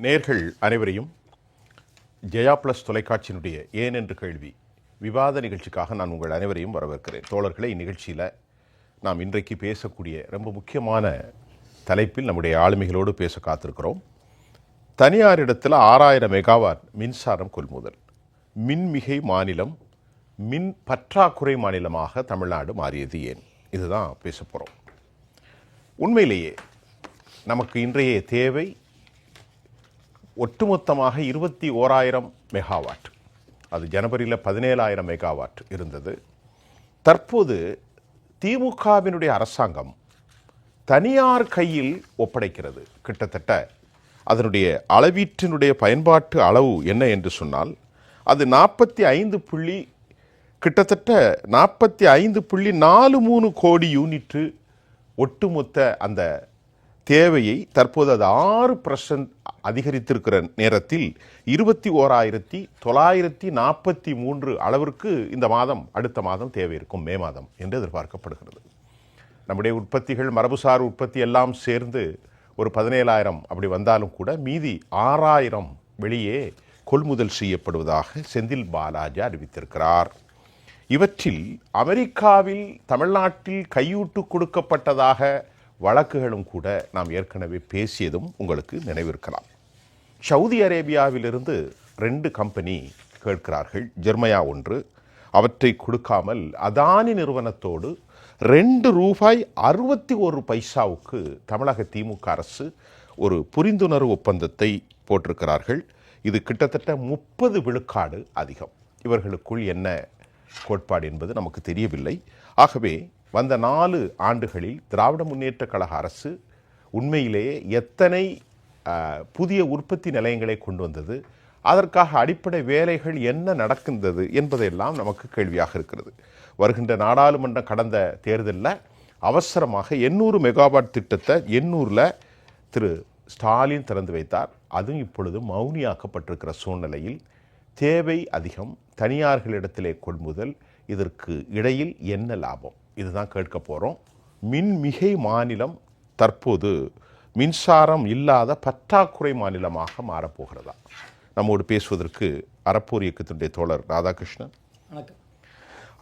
நேர்கள் அனைவரையும் ஜெயா பிளஸ் தொலைக்காட்சியினுடைய ஏன் என்று கேள்வி விவாத நிகழ்ச்சிக்காக நான் உங்கள் அனைவரையும் வரவேற்கிறேன். தோழர்களை இந்நிகழ்ச்சியில் நாம் இன்றைக்கு பேசக்கூடிய ரொம்ப முக்கியமான தலைப்பில் நம்முடைய ஆளுமைகளோடு பேச காத்திருக்கிறோம். தனியாரிடத்தில் 6000 மெகாவாட் மின்சாரம் கொள்முதல். மின்மிகை மாநிலம், மின் பற்றாக்குறை மாநிலமாக தமிழ்நாடு மாறியது ஏன்? இதுதான் பேச போகிறோம். உண்மையிலேயே நமக்கு இன்றைய தேவை ஒட்டுமொத்தமாக 21,000 மெகாவாட். அது ஜனவரியில் 17,000 மெகாவாட் இருந்தது. தற்போது திமுகவினுடைய அரசாங்கம் தனியார் கையில் ஒப்படைக்கிறது. கிட்டத்தட்ட அதனுடைய அளவீட்டினுடைய பயன்பாட்டு அளவு என்ன என்று சொன்னால் அது 45.43 கோடி யூனிட்டு ஒட்டுமொத்த அந்த தேவையை தற்போது அது 6% அதிகரித்திருக்கிற நேரத்தில் 21,943 அளவிற்கு இந்த மாதம் அடுத்த மாதம் தேவை இருக்கும், மே மாதம் என்று எதிர்பார்க்கப்படுகிறது. நம்முடைய உற்பத்திகள் மரபுசார் உற்பத்தி எல்லாம் சேர்ந்து ஒரு 17,000 அப்படி வந்தாலும் கூட மீதி 6,000 வெளியே கொள்முதல் செய்யப்படுவதாக செந்தில் பாலாஜி அறிவித்திருக்கிறார். இவற்றில் அமெரிக்காவில் தமிழ்நாட்டில் கையூட்டு கொடுக்கப்பட்டதாக வழக்குகளும் கூட நாம் ஏற்கனவே பேசியதும் உங்களுக்கு நினைவிருக்கலாம். சவுதி அரேபியாவிலிருந்து 2 கம்பெனி கேட்கிறார்கள், ஜெர்மயா ஒன்று. அவற்றை கொடுக்காமல் அதானி நிறுவனத்தோடு ₹2.61 தமிழக திமுக அரசு ஒரு புரிந்துணர்வு ஒப்பந்தத்தை போட்டிருக்கிறார்கள். இது கிட்டத்தட்ட 30 விழுக்காடு அதிகம். இவர்களுக்குள் என்ன கோட்பாடு என்பது நமக்கு தெரியவில்லை. ஆகவே வந்த 4 ஆண்டுகளில் திராவிட முன்னேற்ற கழக அரசு உண்மையிலேயே எத்தனை புதிய உற்பத்தி நிலையங்களை கொண்டு வந்தது, அதற்காக அடிப்படை வேலைகள் என்ன நடக்கின்றது என்பதையெல்லாம் நமக்கு கேள்வியாக இருக்கிறது. வருகின்ற நாடாளுமன்ற கடந்த தேர்தலில் அவசரமாக 800 மெகாவாட் திட்டத்தை எண்ணூரில் திரு ஸ்டாலின் திறந்து வைத்தார். அதுவும் இப்பொழுது மௌனியாக்கப்பட்டிருக்கிற சூழ்நிலையில் தேவை அதிகம், தனியார்களிடத்திலே கொள்முதல், இதற்கு இடையில் என்ன லாபம்? இதுதான் கேட்க போகிறோம். மின்மிகை மாநிலம் தற்போது மின்சாரம் இல்லாத பற்றாக்குறை மாநிலமாக மாறப்போகிறதா? நம்மோடு பேசுவதற்கு அறப்போர் இயக்கத்தினுடைய தோழர் ராதாகிருஷ்ணன்,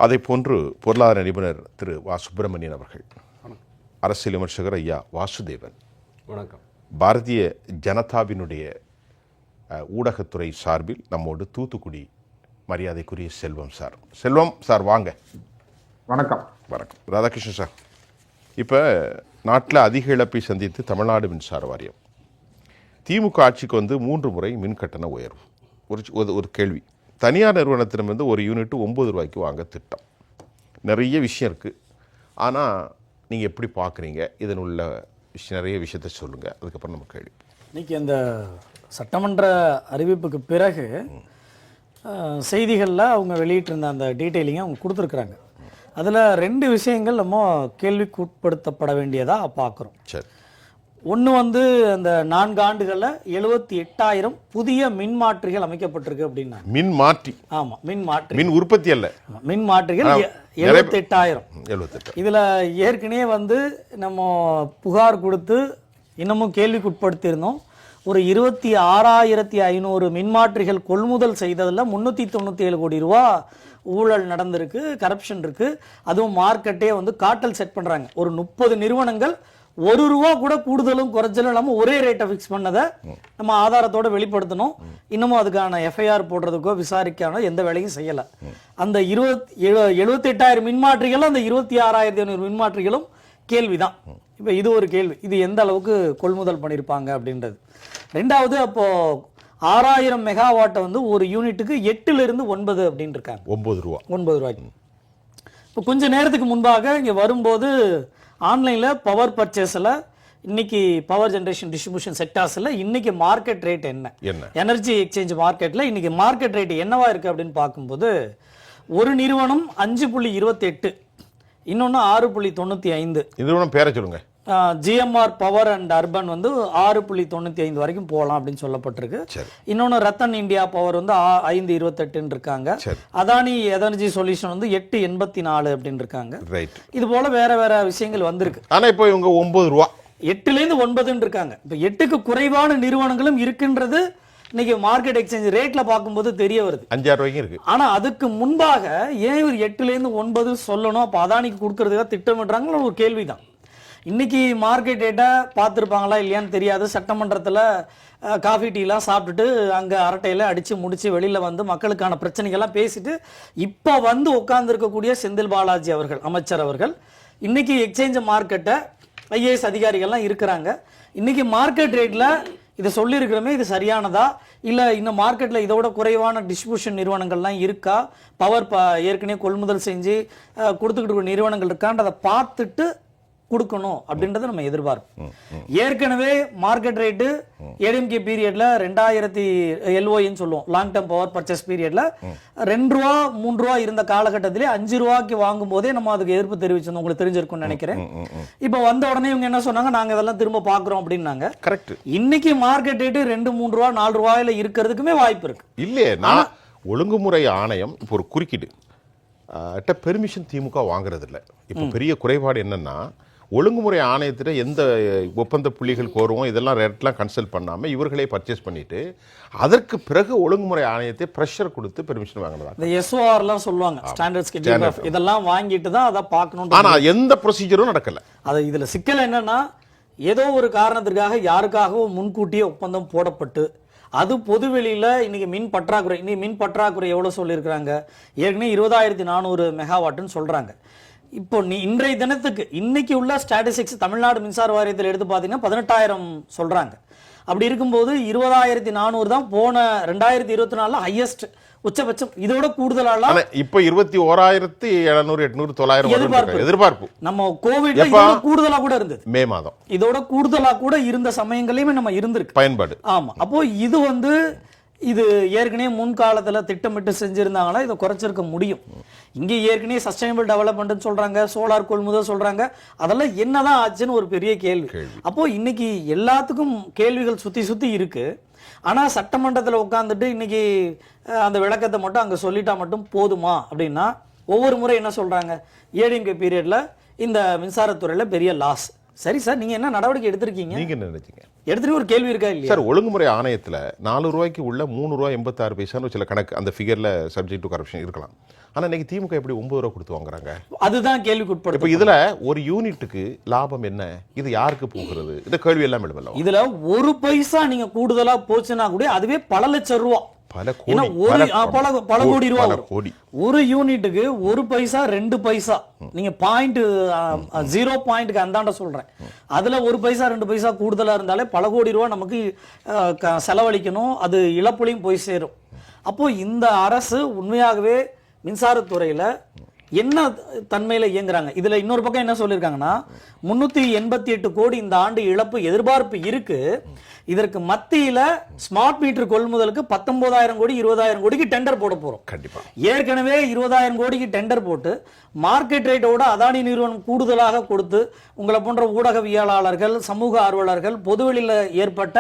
அதை போன்று பொருளாதார நிபுணர் திரு வா சுப்பிரமணியன் அவர்கள், அரசியல் விமர்சகர் ஐயா வாசுதேவன், வணக்கம். பாரதிய ஜனதாவினுடைய ஊடகத்துறை சார்பில் நம்மோடு தூத்துக்குடி மரியாதைக்குரிய செல்வம் சார் வாங்க. வணக்கம். வணக்கம் ராதாகிருஷ்ணன் சார். இப்போ நாட்டில் அதிக இழப்பை சந்தித்து தமிழ்நாடு மின்சார வாரியம் திமுக ஆட்சிக்கு வந்து 3 முறை மின் கட்டண உயர்வு. ஒரு கேள்வி, தனியார் நிறுவனத்திடமிருந்து ஒரு யூனிட் 9 ரூபாய்க்கு வாங்க திட்டம். நிறைய விஷயம் இருக்குது. ஆனால் நீங்கள் எப்படி பார்க்குறீங்க? இதன் உள்ள நிறைய விஷயத்தை சொல்லுங்கள், அதுக்கப்புறம் நம்ம கேள்வி. இன்றைக்கி அந்த சட்டமன்ற அறிவிப்புக்கு பிறகு செய்திகளில் அவங்க வெளியிட்டிருந்த அந்த டீட்டெயிலிங்கை அவங்க கொடுத்துருக்குறாங்க. அதில் 2 விஷயங்கள் நம்ம கேள்விக்கு உட்படுத்தப்பட வேண்டியதாக பார்க்குறோம். சரி. ஒன்று வந்து அந்த 4 ஆண்டுகளில் 78,000 புதிய மின்மாற்றிகள் அமைக்கப்பட்டிருக்கு அப்படின்னா. மின்மாற்றி? ஆமாம், மின்மாற்றி, மின் உற்பத்தி அல்ல, மின்மாற்றிகள் 78,000. இதில் ஏற்கனவே வந்து நம்ம புகார் கொடுத்து இன்னமும் கேள்விக்கு உட்படுத்தியிருந்தோம். ஒரு 26,500 மின்மாற்றிகள் கொள்முதல் செய்ததில் 397 கோடி ரூபா ஊழல் நடந்திருக்கு, கரப்ஷன் இருக்குது. அதுவும் மார்க்கெட்டே வந்து காட்டல் செட் பண்ணுறாங்க. ஒரு 30 நிறுவனங்கள் ₹1 கூட கூடுதலும் குறைச்சலும் இல்லாமல் ஒரே ரேட்டை ஃபிக்ஸ் பண்ணதை நம்ம ஆதாரத்தோடு வெளிப்படுத்தணும். இன்னமும் அதுக்கான எஃப்ஐஆர் போடுறதுக்கோ விசாரிக்கானோ எந்த வேலையும் செய்யலை. அந்த 78,000 மின்மாற்றிகளும் அந்த 26,500 மின்மாற்றிகளும் கேள்விதான். இப்போ இது ஒரு கேள்வி, இது எந்த அளவுக்கு கொள்முதல் பண்ணியிருப்பாங்க அப்படின்றது. 2வது, அப்போது 6,000 மெகாவாட்டை வந்து ஒரு யூனிட்டுக்கு 8லிருந்து 9 அப்படின்னு இருக்காங்க. 9 ரூபாய்க்கு. இப்போ கொஞ்ச நேரத்துக்கு முன்பாக இங்கே வரும்போது ஆன்லைனில் பவர் பர்ச்சேஸில் இன்னைக்கு பவர் ஜென்ரேஷன் டிஸ்ட்ரிபியூஷன் செக்டார்ஸில் இன்னைக்கு மார்க்கெட் ரேட் என்ன, எனர்ஜி எக்ஸ்சேஞ்ச் மார்க்கெட்டில் இன்னைக்கு மார்க்கெட் ரேட் என்னவா இருக்குது அப்படின்னு பார்க்கும்போது ஒரு நிறுவனம் 5.28, இன்னொன்று 6.95. நிறுவனம் பேரை சொல்லுங்க. ஜிஎம்ஆர் பவர் அண்ட் அர்பன் வந்து 6.95 வரைக்கும் போகலாம் அப்படின்னு சொல்லப்பட்டிருக்கு. இன்னொன்று ரத்தன் இந்தியா பவர் வந்து 5.28 இருக்காங்க. அதானி எனர்ஜி சொல்யூஷன் வந்து 8.84 அப்படின்னு இருக்காங்க. இது போல வேற வேற விஷயங்கள் வந்திருக்கு. ஆனா இப்போ இவங்க 9 ரூபா 8லேருந்து 9 இருக்காங்க. இப்போ 8க்கு குறைவான நிறுவனங்களும் இருக்கின்றது இன்னைக்கு மார்க்கெட் எக்ஸ்சேஞ்ச் ரேட்ல பார்க்கும்போது தெரிய வருது. 5-6 ரூபாய்க்கு இருக்கு. ஆனா அதுக்கு முன்பாக ஏன் ஒரு 8லேருந்து 9 சொல்லணும், அப்போ அதானிக்கு கொடுக்கறதுக்காக திட்டமிடுறாங்களோ ஒரு கேள்விதான். இன்னைக்கு மார்க்கெட் டேட்டா பார்த்துருப்பாங்களா இல்லையான்னு தெரியாது. சட்டமன்றத்தில் காஃபி டீலாம் சாப்பிட்டுட்டு அங்கே அரட்டையில் அடித்து முடித்து வெளியில் வந்து மக்களுக்கான பிரச்சனைகள்லாம் பேசிட்டு இப்போ வந்து உட்கார்ந்துருக்கக்கூடிய செந்தில் பாலாஜி அவர்கள், அமைச்சர் அவர்கள், இன்னைக்கு எக்ஸ்சேஞ்ச் மார்க்கெட்டை ஐஏஎஸ் அதிகாரிகள்லாம் இருக்கிறாங்க. இன்னைக்கு மார்க்கெட் ரேட்டில் இதை சொல்லியிருக்கிறோமே, இது சரியானதா இல்லை இன்னும் மார்க்கெட்டில் இதோட குறைவான டிஸ்ட்ரிபியூஷன் நிறுவனங்கள்லாம் இருக்கா, பவர் ஏற்கனவே கொள்முதல் செஞ்சு கொடுத்துக்கிட்டு இருக்கிற நிறுவனங்கள் இருக்கான்றதை பார்த்துட்டு கொடுக்கணும் அப்படின்றத நம்ம எதிர்பார்ப்போம். ஏற்கனவே மார்க்கெட் ரேட்டு ஏடிஎம்கே பீரியட்ல 2000 எல்ஓன்னு சொல்லுவோம், லாங் டேர்ம் பவர் பர்ச்சேஸ் பீரியட்ல 2 ரூபா 3 ரூபா இருந்த காலகட்டத்திலே 5 ரூபாய்க்கு வாங்கும் போதே நம்ம அதுக்கு எதிர்ப்பு தெரிவிச்சிருந்தோம். உங்களுக்கு தெரிஞ்சிருக்கும்னு நினைக்கிறேன். இப்போ வந்த உடனே இவங்க என்ன சொன்னாங்க, நாங்க இதெல்லாம் திரும்ப பாக்குறோம் அப்படின்னாங்க. கரெக்ட். இன்னைக்கு மார்க்கெட் ரேட்டு 2-3 ரூபா 4 ரூபாயில இருக்கிறதுக்குமே வாய்ப்பு இருக்கு. இல்லையே, நான் ஒழுங்குமுறை ஆணையம் இப்போ ஒரு குறுக்கீடு பெர்மிஷன் திமுக வாங்குறது இல்லை. இப்போ பெரிய குறைபாடு என்னன்னா, ஒழுங்குமுறை ஆணையத்தில் எந்த ஒப்பந்த புள்ளிகள் கோருவோம் இதெல்லாம் ரேட்லாம் கன்சல்ட் பண்ணாமல் இவர்களே பர்ச்சேஸ் பண்ணிட்டு அதற்கு பிறகு ஒழுங்குமுறை ஆணையத்தை ப்ரெஷர் கொடுத்து பெர்மிஷன் வாங்கினதா. இந்த எஸ்ஓஆர்லாம் சொல்லுவாங்க, ஸ்டாண்டர்ட் ஸ்கெட்யூல், இதெல்லாம் வாங்கிட்டு தான் அதை பார்க்கணும். ஆனால் எந்த ப்ரொசீஜரும் நடக்கல. அது இதில் சிக்கல் என்னன்னா, ஏதோ ஒரு காரணத்திற்காக யாருக்காகவோ முன்கூட்டியே ஒப்பந்தம் போடப்பட்டு அது பொதுவெளியில் இன்னைக்கு மின் பற்றாக்குறை, இன்னைக்கு மின் பற்றாக்குறை எவ்வளோ சொல்லியிருக்கிறாங்க, ஏற்கனவே 20,400 மெகாவாட்டுன்னு சொல்கிறாங்க. இப்போ இன்றைய தினத்துக்கு இன்னைக்கு உள்ள ஸ்டாட்டிஸ்டிக்ஸ் தமிழ்நாடு மின்சார வாரியத்தில் எடுத்து பார்த்தீங்கன்னா 18,000 சொல்றாங்க. அப்படி இருக்கும்போது 20,400 தான் போன 2024 ஹையஸ்ட் உச்சபட்சம். இதோட கூடுதலால இப்போ 21,700 800 900 எதிர்பார்ப்பு. நம்ம கோவிட்ல இதோட கூடுதலா கூட இருந்தது. மே மாதம் இதோட கூடுதலா கூட இருந்த சமயங்களையுமே நம்ம இருந்திருக்கு பயன்பாடு. ஆமா. அப்போ இது ஏற்கனவே முன்காலத்துல திட்டமிட்டு செஞ்சிருந்தாங்களா இதை குறைச்சிருக்க முடியும். இங்க ஏற்கனவே சஸ்டைனபிள் டெவலப்மெண்ட் சொல்றாங்க, சோலார் கொள்முதல் சொல்றாங்க, அதெல்லாம் என்னதான் ஆச்சுன்னு ஒரு பெரிய கேள்வி. அப்போ இன்னைக்கு எல்லாத்துக்கும் கேள்விகள் சுத்தி இருக்கு. ஆனா சட்டமன்றத்தில் உட்கார்ந்துட்டு இன்னைக்கு அந்த விளக்கத்தை மட்டும் அங்க சொல்லிட்டா மட்டும் போதுமா அப்படின்னா, ஒவ்வொரு முறை என்ன சொல்றாங்க, ஏடிஎம்கே பீரியட்ல இந்த மின்சாரத்துறையில பெரிய லாஸ். சரி சார், நீங்க என்ன நடவடிக்கை எடுத்திருக்கீங்க, நீங்க என்ன நினைச்சீங்க எடுத்துட்டு ஒரு கேள்வி இருக்கா இல்லையா சார்? ஒழுங்குமுறை ஆணையத்தில் 4 ரூபாய்க்கு உள்ள 3 ரூபாய் 86 பைசான்னு சில கணக்கு, அந்த ஃபிகர்ல சப்ஜெக்ட் டு கரப்ஷன் இருக்கலாம். ஆனா இன்னைக்கு திமுக எப்படி 9 ரூபாய் கொடுத்து வாங்குறாங்க? அதுதான் கேள்விக்குட்படும். இப்ப இதுல ஒரு யூனிட்டுக்கு லாபம் என்ன, இது யாருக்கு போகிறது, இந்த கேள்வி எல்லாம் எழுதல. இதுல 1 பைசா நீங்க கூடுதலா போச்சுன்னா கூட அதுவே பல லட்சம் ரூபா, பல கோடி ரூபா. ஒரு யூனிட்டுக்கு 1 பைசா 2 பைசா, நீங்க 0 பாயிண்ட்க்கு அந்தாண்ட சொல்றேன், அதுல 1 பைசா 2 பைசா கூடுதலா இருந்தாலே பல கோடி ரூபா நமக்கு செலவழிக்கணும், அது இழப்புலையும் போய் சேரும். அப்போ இந்த அரசு உண்மையாகவே மின்சாரத்துறையில என்ன தன்மையில இயங்குறாங்க? இதுல இன்னொரு பக்கம் என்ன சொல்லியிருக்காங்கன்னா, 388 கோடி இந்த ஆண்டு இழப்பு எதிர்பார்ப்பு இருக்கு. இதற்கு மத்தியில ஸ்மார்ட் மீட்டர் கொள்முதலுக்கு 19,000 கோடி 20,000 கோடிக்கு டெண்டர் போட போறோம். கண்டிப்பா. ஏற்கனவே 20,000 கோடிக்கு டெண்டர் போட்டு மார்க்கெட் ரேட்டோட அதானி நிறுவனம் கூடுதலாக கொடுத்து உங்களை போன்ற ஊடகவியலாளர்கள், சமூக ஆர்வலர்கள், பொதுவெளியில ஏற்பட்ட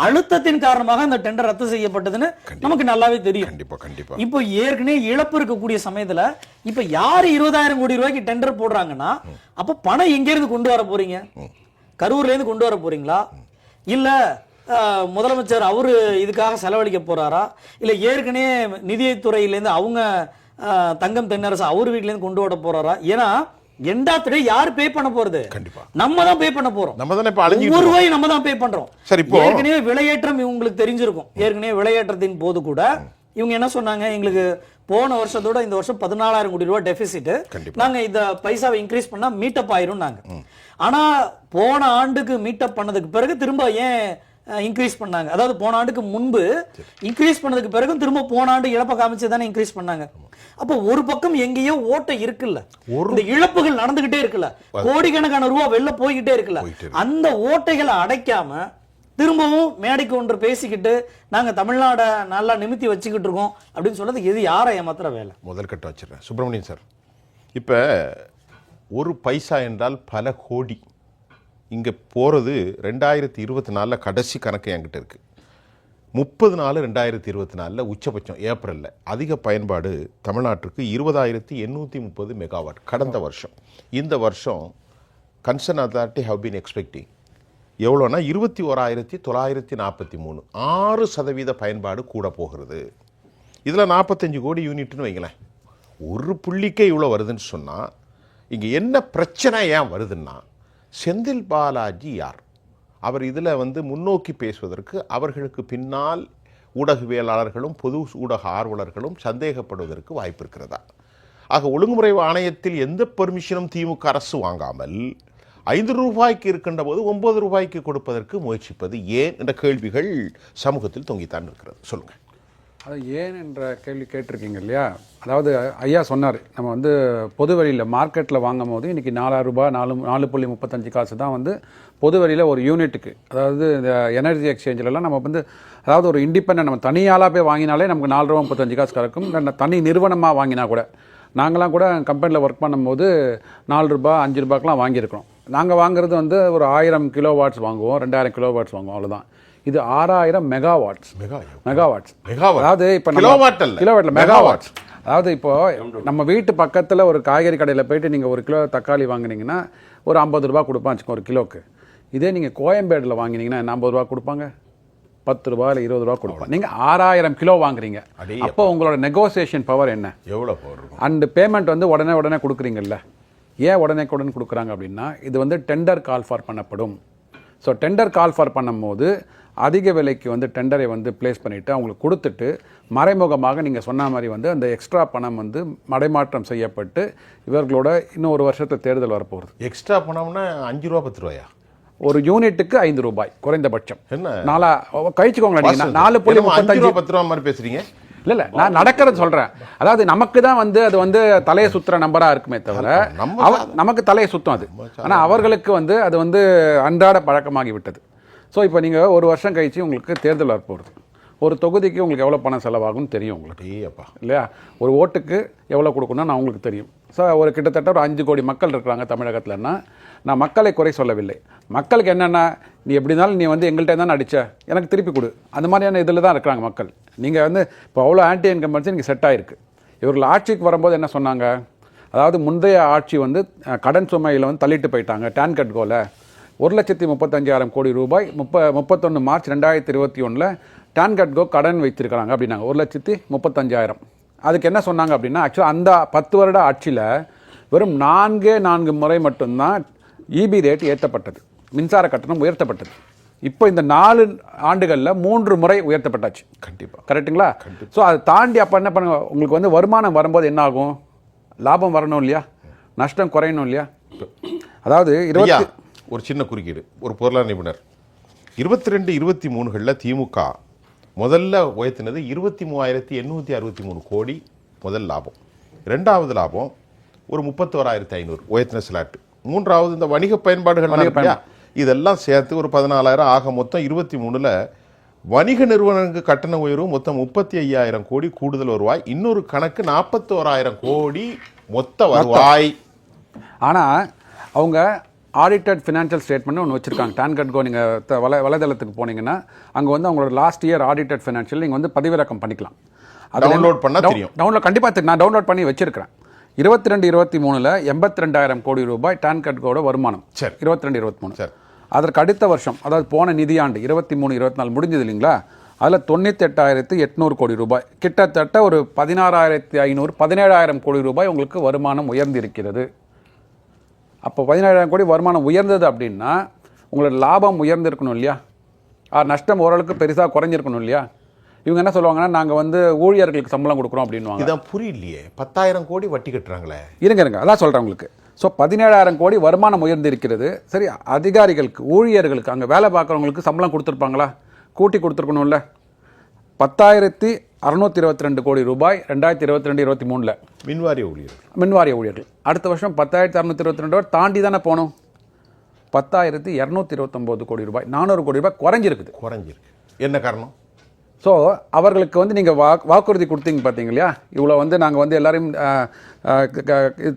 அழுத்தத்தின் காரணமாக இந்த டெண்டர் ரத்து செய்யப்பட்டதுன்னு நமக்கு நல்லாவே தெரியும். இப்போ ஏற்கனவே இழப்பு இருக்கக்கூடிய சமயத்துல இப்ப யாரு 20,000 கோடி ரூபாய்க்கு டெண்டர் போடுறாங்கன்னா, அப்ப பணம் எங்க இருந்து கொண்டு வர போறீங்க? கரூர்ல இருந்து கொண்டு வர போறீங்களா, இல்ல முதலமைச்சர் அவரு இதுக்காக செலவழிக்க போறாரா, இல்ல ஏற்கனவே நிதித்துறையிலேருந்து அவங்க தங்கம் தென்னரசு அவர் வீட்ல இருந்து கொண்டு வர போறாரா? ஏன்னா எண்டாத்துறை யார் பே பண்ண போறது? கண்டிப்பா நம்ம தான் பே பண்ண போறோம். ஒரு ரூபாய் நம்ம தான் பே பண்றோம். ஏற்கனவே விலையேற்றம் உங்களுக்கு தெரிஞ்சிருக்கும். ஏற்கனவே விலையேற்றத்தின் போது கூட இவங்க என்ன சொன்னாங்க, எங்களுக்கு போன வருஷத்தோட இந்த வருஷம் 14,000 கோடி ரூபாய் டெபிசிட், நாங்க இந்த பைசாவை இன்க்ரீஸ் பண்ணா மீட்டப் ஆயிரும் நாங்க. ஆனா போன ஆண்டுக்கு மீட்டப் பண்ணதுக்கு பிறகு திரும்ப ஏன் இன்க்ரீஸ் பண்ணாங்க? அதாவது போன ஆண்டுக்கு முன்பு இன்க்ரீஸ் பண்ணதுக்கு பிறகு திரும்ப போன ஆண்டு இழப்பை காமிச்சு தானே இன்க்ரீஸ் பண்ணாங்க. அப்போ ஒரு பக்கம் எங்கேயோ ஓட்டை இருக்குல்ல, இந்த இழப்புகள் நடந்துகிட்டே இருக்குல்ல, கோடிக்கணக்கான ரூபா வெளில போய்கிட்டே இருக்குல்ல, அந்த ஓட்டைகளை அடைக்காம திரும்பவும் மேடைக்கு ஒன்று பேசிக்கிட்டு நாங்க தமிழ்நாட நல்லா நிமித்தி வச்சுக்கிட்டு இருக்கோம் அப்படின்னு சொல்றது எது யாரை ஏமாத்துற வேலை? முதல் கட்ட வச்சிருக்கேன் சுப்பிரமணியன் சார். இப்ப 1 பைசா என்றால் பல கோடி. இங்க போறது 2024 கடைசி கணக்கு என்கிட்ட இருக்கு. 30/4/2024 உச்சபட்சம் ஏப்ரல்ல அதிக பயன்பாடு தமிழ்நாட்டிற்கு 20,830 மெகாவாட் கடந்த வருஷம். இந்த வருஷம் concern authority have been expecting எவ்வளோன்னா 21,943 6% பயன்பாடு கூட போகிறது. இதில் 45 கோடி யூனிட்னு வைங்களேன். ஒரு புள்ளிக்கே இவ்வளோ வருதுன்னு சொன்னால் இங்கே என்ன பிரச்சனை ஏன் வருதுன்னா, செந்தில் பாலாஜி யார்? அவர் இதில் முன்னோக்கி பேசுவதற்கு அவர்களுக்கு பின்னால் ஊடகவியலாளர்களும் பொது ஊடக ஆர்வலர்களும் சந்தேகப்படுவதற்கு வாய்ப்பு இருக்கிறதா? ஆக ஒழுங்குமுறை ஆணையத்தில் எந்த பெர்மிஷனும் திமுக அரசு வாங்காமல் 5 ரூபாய்க்கு இருக்கின்ற போது 9 ரூபாய்க்கு கொடுப்பதற்கு முயற்சிப்பது ஏன் என்ற கேள்விகள் சமூகத்தில் தொங்கித்தான் இருக்கிறது. சொல்லுங்கள். அது ஏன் என்ற கேள்வி கேட்டிருக்கீங்க இல்லையா? அதாவது ஐயா சொன்னார், நம்ம பொது வழியில் மார்க்கெட்டில் வாங்கும் போது இன்றைக்கி 4 ரூபாய் 4.35 காசு தான் பொது வழியில் ஒரு யூனிட்டுக்கு. அதாவது இந்த எனர்ஜி எக்ஸ்சேஞ்சிலலாம் நம்ம அதாவது ஒரு இண்டிபெண்ட் நம்ம தனியாளாக போய் வாங்கினாலே நமக்கு 4 ரூபா 35 காசு கிடைக்கும். தனி நிறுவனமாக வாங்கினா கூட, நாங்களாம் கூட கம்பெனியில் ஒர்க் பண்ணும்போது 4 ரூபா 5 ரூபாய்க்கெலாம் வாங்கியிருக்கிறோம். நாங்கள் வாங்குறது ஒரு 1000 கிலோ வாட்ஸ் வாங்குவோம், 2000 கிலோ வாட்ஸ் வாங்குவோம், அவ்வளோதான். இது 6000 மெகாவாட்ஸ். அதாவது இப்போ கிலோவாட்டில் மெகாவாட்ஸ். அதாவது இப்போ நம்ம வீட்டு பக்கத்தில் ஒரு காய்கறி கடையில் போயிட்டு நீங்கள் 1 கிலோ தக்காளி வாங்கினீங்கன்னா ஒரு 50 ரூபா கொடுப்பான்னு வச்சுக்கோங்க ஒரு கிலோக்கு. இதே நீங்கள் கோயம்பேடில் வாங்கினீங்கன்னா என்ன 50 ரூபா கொடுப்பாங்க? 10 ரூபா இல்லை 20 ரூபா கொடுப்பாங்க. நீங்கள் 6000 கிலோ வாங்குறீங்க. அப்போ உங்களோட நெகோசியேஷன் பவர் என்ன? எவ்வளோ பவர்? அண்ட் பேமெண்ட் உடனே கொடுக்குறீங்கல்ல. ஏன் உடனே கொடுக்குறாங்க அப்படின்னா, இது டெண்டர் கால் ஃபார் பண்ணப்படும். ஸோ டெண்டர் கால் ஃபார் பண்ணும்போது அதிக விலைக்கு டெண்டரை பிளேஸ் பண்ணிவிட்டு அவங்களுக்கு கொடுத்துட்டு மறைமுகமாக நீங்கள் சொன்ன மாதிரி அந்த எக்ஸ்ட்ரா பணம் மடைமாற்றம் செய்யப்பட்டு இவர்களோட இன்னும் ஒரு வருஷத்தில் தேர்தல் வரப்போகுது. எக்ஸ்ட்ரா பணம்னா 5 ரூபா 10 ரூபாயா? ஒரு யூனிட்டுக்கு 5 ரூபாய் குறைந்தபட்சம். என்ன கழிச்சுக்கோங்களேன். நீங்கள் 4.10 ரூபா மாதிரி பேசுறீங்க. இல்ல நான் நடக்கிறது சொல்றேன். அதாவது நமக்கு தான் அது தலையை சுத்துற நம்பரா இருக்குமே தவிர நமக்கு தலையை சுத்தம் அது. ஆனா அவர்களுக்கு அது அன்றாட பழக்கமாகி விட்டது. ஸோ இப்போ நீங்கள் ஒரு வருஷம் கழிச்சு உங்களுக்கு தேர்தல் வரப்போகுது. ஒரு தொகுதிக்கு உங்களுக்கு எவ்வளோ பணம் செலவாகும்னு தெரியும் உங்களுக்கு இல்லையா? ஒரு ஓட்டுக்கு எவ்வளோ கொடுக்கணும்னு நான் உங்களுக்கு தெரியும். ஸோ ஒரு கிட்டத்தட்ட ஒரு 5 கோடி மக்கள் இருக்கிறாங்க தமிழகத்தில்னா. நான் மக்களை குறை சொல்லவில்லை. மக்களுக்கு என்னென்னா, நீ எப்படி இருந்தாலும் நீ எங்கள்கிட்ட தான் அடிச்ச, எனக்கு திருப்பி கொடு, அந்த மாதிரியான இதில் தான் இருக்கிறாங்க மக்கள். நீங்கள் இப்போ அவ்வளோ ஆன்டி இன்கம்பன்சி நீங்கள் செட் ஆகிருக்கு. இவர்கள் ஆட்சிக்கு வரும்போது என்ன சொன்னாங்க? அதாவது முந்தைய ஆட்சி கடன் சுமையில் தள்ளிட்டு போயிட்டாங்க. டான்கட்கோவில் 1,35,000 கோடி ரூபாய் 31 மார்ச் 2021 டான்கட்கோ கடன் வைத்திருக்கிறாங்க அப்படின்னாங்க. 1,35,000. அதுக்கு என்ன சொன்னாங்க அப்படின்னா, ஆக்சுவலாக அந்த 10 வருட ஆட்சியில் வெறும் 4 முறை மட்டும்தான் இபி ரேட் ஏற்றப்பட்டது, மின்சார கட்டணம் உயர்த்தப்பட்டது. இப்போ இந்த 4 ஆண்டுகளில் 3 முறை உயர்த்தப்பட்டாச்சு. கண்டிப்பாக கரெக்டுங்களா? ஸோ அதை தாண்டி அப்போ என்ன பண்ணுங்க, உங்களுக்கு வருமானம் வரும்போது என்ன ஆகும்? லாபம் வரணும் இல்லையா, நஷ்டம் குறையணும் இல்லையா? அதாவது ஒரு சின்ன குறுக்கீடு. ஒரு பொருளாதார நிபுணர் 22-23களில் திமுக முதல்ல உயர்த்தினது 23,863 கோடி முதல் லாபம். 2வது லாபம் ஒரு 31,500 உயர்த்தின ஸ்லாட்டு. 3வது இந்த வணிக பயன்பாடுகள் இதெல்லாம் சேர்த்து ஒரு 14,000 ஆக மொத்தம் 23ல் வணிக நிறுவனங்களுக்கு கட்டண உயர்வு மொத்தம் 35,000 கோடி கூடுதல் வருவாய். இன்னொரு கணக்கு 41,000 கோடி மொத்த வருவாய். ஆனால் அவங்க ஆடிட்டட் ஃபினான்ஷியல் ஸ்டேட்மெண்ட் ஒன்று வச்சுருக்காங்க. டான்கட்கோ நீங்கள் வலைதளத்துக்கு போனீங்கன்னா அங்கே அவங்களோட லாஸ்ட் இயர் ஆடிட்டட் ஃபினான்ஷியல் நீங்கள் பதிவிறக்கம் பண்ணிக்கலாம். அதை டவுன்லோட் பண்ணால் தெரியும். டவுன்லோட் கண்டிப்பாக நான் டவுன்லோட் பண்ணி வச்சிருக்கிறேன். 22-23ல் 82,000 கோடி ரூபாய் டான்கட்கோட வருமானம். சரி. 22-23 சரி. அதற்கு அடுத்த வருஷம், அதாவது போன நிதியாண்டு 23-24 முடிஞ்சது இல்லைங்களா, அதில் 98,800 கோடி ரூபாய், கிட்டத்தட்ட ஒரு 16,500 17,000 கோடி ரூபாய் உங்களுக்கு வருமானம் உயர்ந்திருக்கிறது. அப்போ 17,000 கோடி வருமானம் உயர்ந்தது அப்படின்னா உங்களோட லாபம் உயர்ந்திருக்கணும் இல்லையா? நஷ்டம் ஓரளவுக்கு பெருசாக குறைஞ்சிருக்கணும் இல்லையா? இவங்க என்ன சொல்லுவாங்கன்னா, நாங்கள் ஊழியர்களுக்கு சம்பளம் கொடுக்குறோம் அப்படின்வாங்க. இதான் புரியலையே. 10,000 கோடி வட்டி கட்டுறாங்களே. இருங்க அதான் சொல்கிறேன் உங்களுக்கு. ஸோ 17,000 கோடி வருமானம் உயர்ந்திருக்கிறது. சரி, அதிகாரிகளுக்கு ஊழியர்களுக்கு அங்கே வேலை பார்க்குறவங்களுக்கு சம்பளம் கொடுத்துருப்பாங்களா? கூட்டி கொடுத்துருக்கணும்ல. 10,622 கோடி ரூபாய் 2022-23 மின்வாரிய ஊழியர்கள். அடுத்த வருஷம் 10,622 தாண்டி தானே போகணும். 10,229 கோடி ரூபாய், 400 கோடி ரூபாய் குறைஞ்சிருக்கு. என்ன காரணம்? ஸோ அவர்களுக்கு நீங்கள் வாக்குறுதி கொடுத்தீங்க பார்த்தீங்க இல்லையா? இவ்வளோ நாங்கள் எல்லாரையும்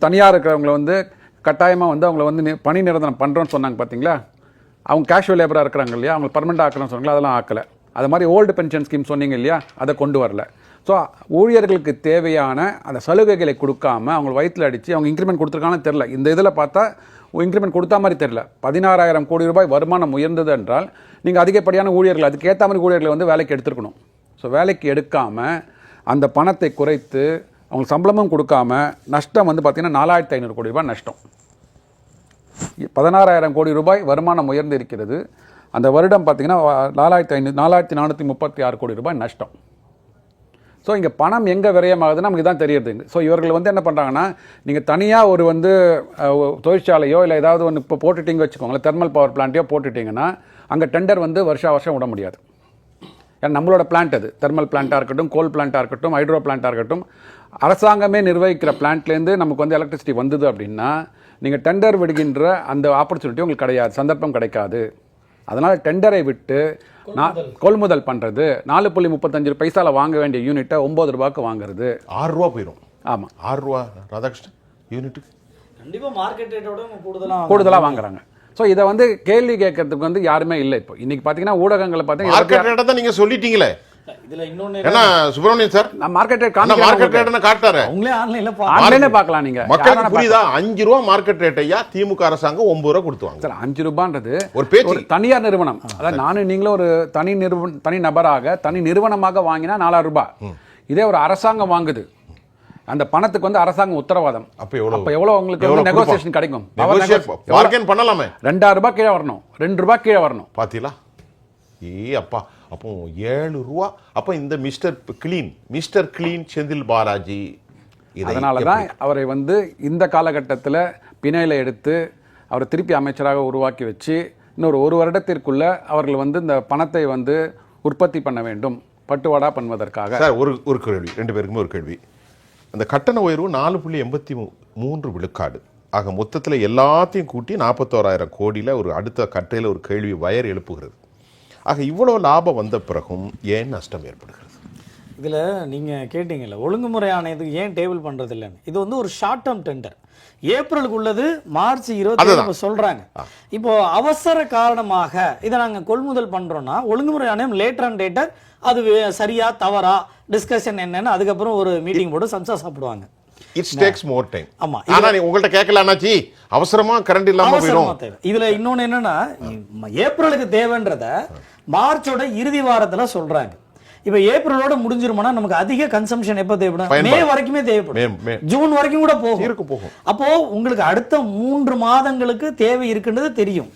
தனியாக இருக்கிறவங்கள கட்டாயமாக அவங்கள பணி நிரந்தரம் பண்ணுறோன்னு சொன்னாங்க பார்த்தீங்களா? அவங்க கேஷுவல் லேபராக இருக்கிறாங்க இல்லையா, அவங்க பர்மனெண்ட் ஆக்கணும்னு சொன்னாங்களா, அதெல்லாம் ஆக்கலை. அது மாதிரி ஓல்டு பென்ஷன் ஸ்கீம் சொன்னீங்க இல்லையா, அதை கொண்டு வரல. ஸோ ஊழியர்களுக்கு தேவையான அந்த சலுகைகளை கொடுக்காம அவங்க வயிற்றில் அடித்து அவங்க இன்க்ரிமெண்ட் கொடுத்துருக்காங்கன்னு தெரில. இந்த இதில் பார்த்தா இன்க்ரிமெண்ட் கொடுத்தா மாதிரி தெரியல. 16,000 கோடி ரூபாய் வருமானம் உயர்ந்தது என்றால் நீங்கள் அதிகப்படியான ஊழியர்கள், அதுக்கேற்ற மாதிரி ஊழியர்களை வந்து வேலைக்கு எடுத்துருக்கணும். ஸோ வேலைக்கு எடுக்காமல் அந்த பணத்தை குறைத்து அவங்க சம்பளமும் கொடுக்காம நஷ்டம் வந்து பார்த்தீங்கன்னா 4,500 கோடி ரூபாய் நஷ்டம். 16,000 கோடி ரூபாய் வருமானம் உயர்ந்து இருக்கிறது. அந்த வருடம் பார்த்தீங்கன்னா 4,436 கோடி ரூபாய் நஷ்டம். ஸோ இங்கே பணம் எங்கே விரயமாகுதுன்னு நமக்கு தான் தெரியுது. ஸோ இவர்கள் வந்து என்ன பண்ணுறாங்கன்னா, நீங்கள் தனியாக ஒரு வந்து தொழிற்சாலையோ இல்லை ஏதாவது ஒன்று இப்போ போட்டுட்டிங்க வச்சுக்கோங்களேன், தெர்மல் பவர் பிளான்ட்டையோ போட்டுட்டிங்கன்னா அங்கே டெண்டர் வந்து வருஷம் விட முடியாது. ஏன்னா நம்மளோட பிளான்ட் அது தெர்மல் பிளான்ட்டாக இருக்கட்டும், கோல் பிளான்ட்டாக இருக்கட்டும், ஹைட்ரோ பிளான்ட்டாக இருக்கட்டும், அரசாங்கமே நிர்வகிக்கிற பிளான்ட்லேருந்து நமக்கு வந்து எலக்ட்ரிசிட்டி வந்தது அப்படின்னா நீங்கள் டெண்டர் விடுகின்ற அந்த ஆப்பர்ச்சுனிட்டி உங்களுக்கு கிடையாது, சந்தர்ப்பம் கிடைக்காது. அதனால் டெண்டரை விட்டு கொள்முதல் பண்ணுறது, 4.35 பைசாவில் வாங்க வேண்டிய யூனிட்டை 9 ரூபாய்க்கு வாங்குறது, 6 ரூபா போயிடும். ஆமாம், 6 ரூபா ராதாகிருஷ்ணன் யூனிட்டுக்கு கண்டிப்பாக மார்க்கெட் ரேட்டோட கூடுதலாக வாங்குறாங்க. ஸோ இதை வந்து கேள்வி கேட்கறதுக்கு வந்து யாருமே இல்லை. இப்போ இன்னைக்கு பார்த்தீங்கன்னா ஊடகங்களை பார்த்தீங்கன்னா மார்க்கெட் ரேட்டை தான் நீங்கள் சொல்லிட்டீங்களே. இதுல இன்னொன்னு என்ன Subramanian sir, market rate market rate காட்டாரு, அவங்களே ஆன்லைன்ல பார்க்கலாம். நீங்க மக்களுக்கு புரியுதா? 5 ரூபா மார்க்கெட் ரேட் ஐயா, திமுக அரசாங்கம் 9 ரூபா கொடுத்துவாங்க சார். 5 ரூபான்றது ஒரு பேச்சு. தனியார் நிறுவனம், அதாவது நானும் நீங்களும் ஒரு தனி நபராக தனி நிறுவனமாக வாங்கினா 4,000 ரூபாய். இதே ஒரு அரசாங்கம் வாங்குது, அந்த பணத்துக்கு வந்து அரசாங்கம் உத்தரவாதம். அப்ப எவ்வளவு உங்களுக்கு வந்து நெகோசியேஷன் கிடைக்கும்? பார்கெயின் பண்ணலாமே. 2,000 ரூபாய் கீழே வரணும், 2 ரூபாய் கீழே வரணும். பாத்தீங்களா? அப்பா, அப்போ 7 ரூபா. அப்ப இந்த மிஸ்டர் கிளீன் செந்தில் பாலாஜி, அதனாலதான் அவரை வந்து இந்த காலகட்டத்தில் பிணையில எடுத்து அவரை திருப்பி அமைச்சராக உருவாக்கி வச்சு இன்னொரு 1 வருடத்திற்குள்ள அவர்கள் வந்து இந்த பணத்தை வந்து உற்பத்தி பண்ண வேண்டும், பட்டுவாடா பண்ணுவதற்காக. சார் ஒரு கேள்வி, 2 பேருக்குமே ஒரு கேள்வி. அந்த கட்டண உயர்வு 4.83 விழுக்காடு ஆக மொத்தத்தில் எல்லாத்தையும் கூட்டி 41,000 கோடியில் ஒரு அடுத்த கட்டையில் ஒரு கேள்வி வயர் எழுப்புகிறது. ஆக இவ்வளோ லாபம் வந்த பிறகும் ஏன் நஷ்டம் ஏற்படுகிறது? இதில் நீங்கள் கேட்டீங்கல்ல, ஒழுங்குமுறை ஆணையத்துக்கு ஏன் டேபிள் பண்ணுறது இல்லைன்னு. இது வந்து ஒரு ஷார்ட் டேர்ம் டெண்டர், ஏப்ரலுக்கு உள்ளது மார்ச் 20 சொல்கிறாங்க. இப்போ அவசர காரணமாக இதை நாங்கள் கொள்முதல் பண்ணுறோன்னா ஒழுங்குமுறை ஆணையம் லேட்டர் அண்ட் டேட்டர் அது சரியா தவறா டிஸ்கஷன் என்னன்னு அதுக்கப்புறம் ஒரு மீட்டிங் போட்டு சம்சா சாப்பிடுவாங்க. It's tax more time. ஆமா, ஆனா நீ உங்கள்ட்ட கேட்கல அண்ணாச்சி, அவசரமா கரண்ட் இல்லாம போயிடும். இதுல இன்னொன்னு என்னன்னா, ஏப்ரலுக்கு தேவைன்றத மார்ச்சோட இறுதி வாரத்துல சொல்றாங்க. இப்ப ஏப்ரலோட முடிஞ்சிருமானா நமக்கு அதிக கன்சம்ஷன் எப்ப தேவைப்படும்? மே வரைக்குமே தேவைப்படும், ஜூன் வரைக்கும் கூட போகும். அப்போ உங்களுக்கு அடுத்த 3 மாதங்களுக்கு தேவை இருக்குன்றது தெரியும்.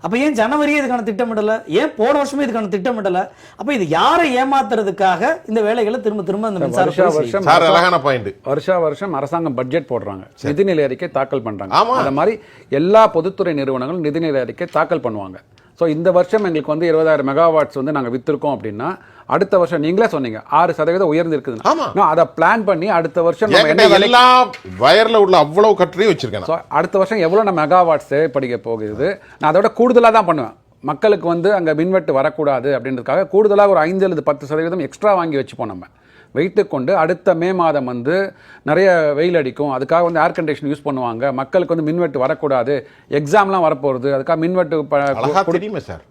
அப்ப ஏன் ஜனவரியே இதுக்கான திட்டமிடல? ஏன் போன வருஷமே இதுக்கான திட்டமிடல? அப்ப இது யாரை ஏமாத்துறதுக்காக இந்த வேலைகளை திரும்ப இந்த வருஷம் அரசாங்கம் பட்ஜெட் போடுறாங்க, நிதிநிலை அறிக்கை தாக்கல் பண்றாங்க. அந்த மாதிரி எல்லா பொதுத்துறை நிறுவனங்களும் நிதிநிலை அறிக்கை தாக்கல் பண்ணுவாங்க. ஸோ இந்த வருஷம் எங்களுக்கு வந்து 20,000 மெகாவாட்ஸ் வந்து நாங்கள் வித்திருக்கோம் அப்படின்னா அடுத்த வருஷம் நீங்களே சொன்னீங்க 6% உயர்ந்து இருக்குதுன்னு, அதை பிளான் பண்ணி அடுத்த வருஷம் எல்லா வயர்ல உள்ள அவ்வளவு கட்டரையும் வச்சிருக்கேன். அடுத்த வருஷம் எவ்வளவு மெகாவாட்ஸ் தேவைப்படுக போகுது, நான் அதோட கூடுதலாக தான் பண்ணுவேன். மக்களுக்கு வந்து அங்கே மின்வெட்டு வரக்கூடாது அப்படின்றதுக்காக கூடுதலாக ஒரு 5 அல்லது 10% எக்ஸ்ட்ரா வாங்கி வச்சுப்போம். நம்ம வைத்து கொண்டு அடுத்த மே மாதம் வந்து நிறைய வெயில் அடிக்கும், அதுக்காக வந்து ஏர் கண்டிஷன் யூஸ் பண்ணுவாங்க, மக்களுக்கு வந்து மின்வெட்டு வரக்கூடாது, எக்ஸாம்லாம் வரப்போகுது, அதுக்காக மின்வெட்டு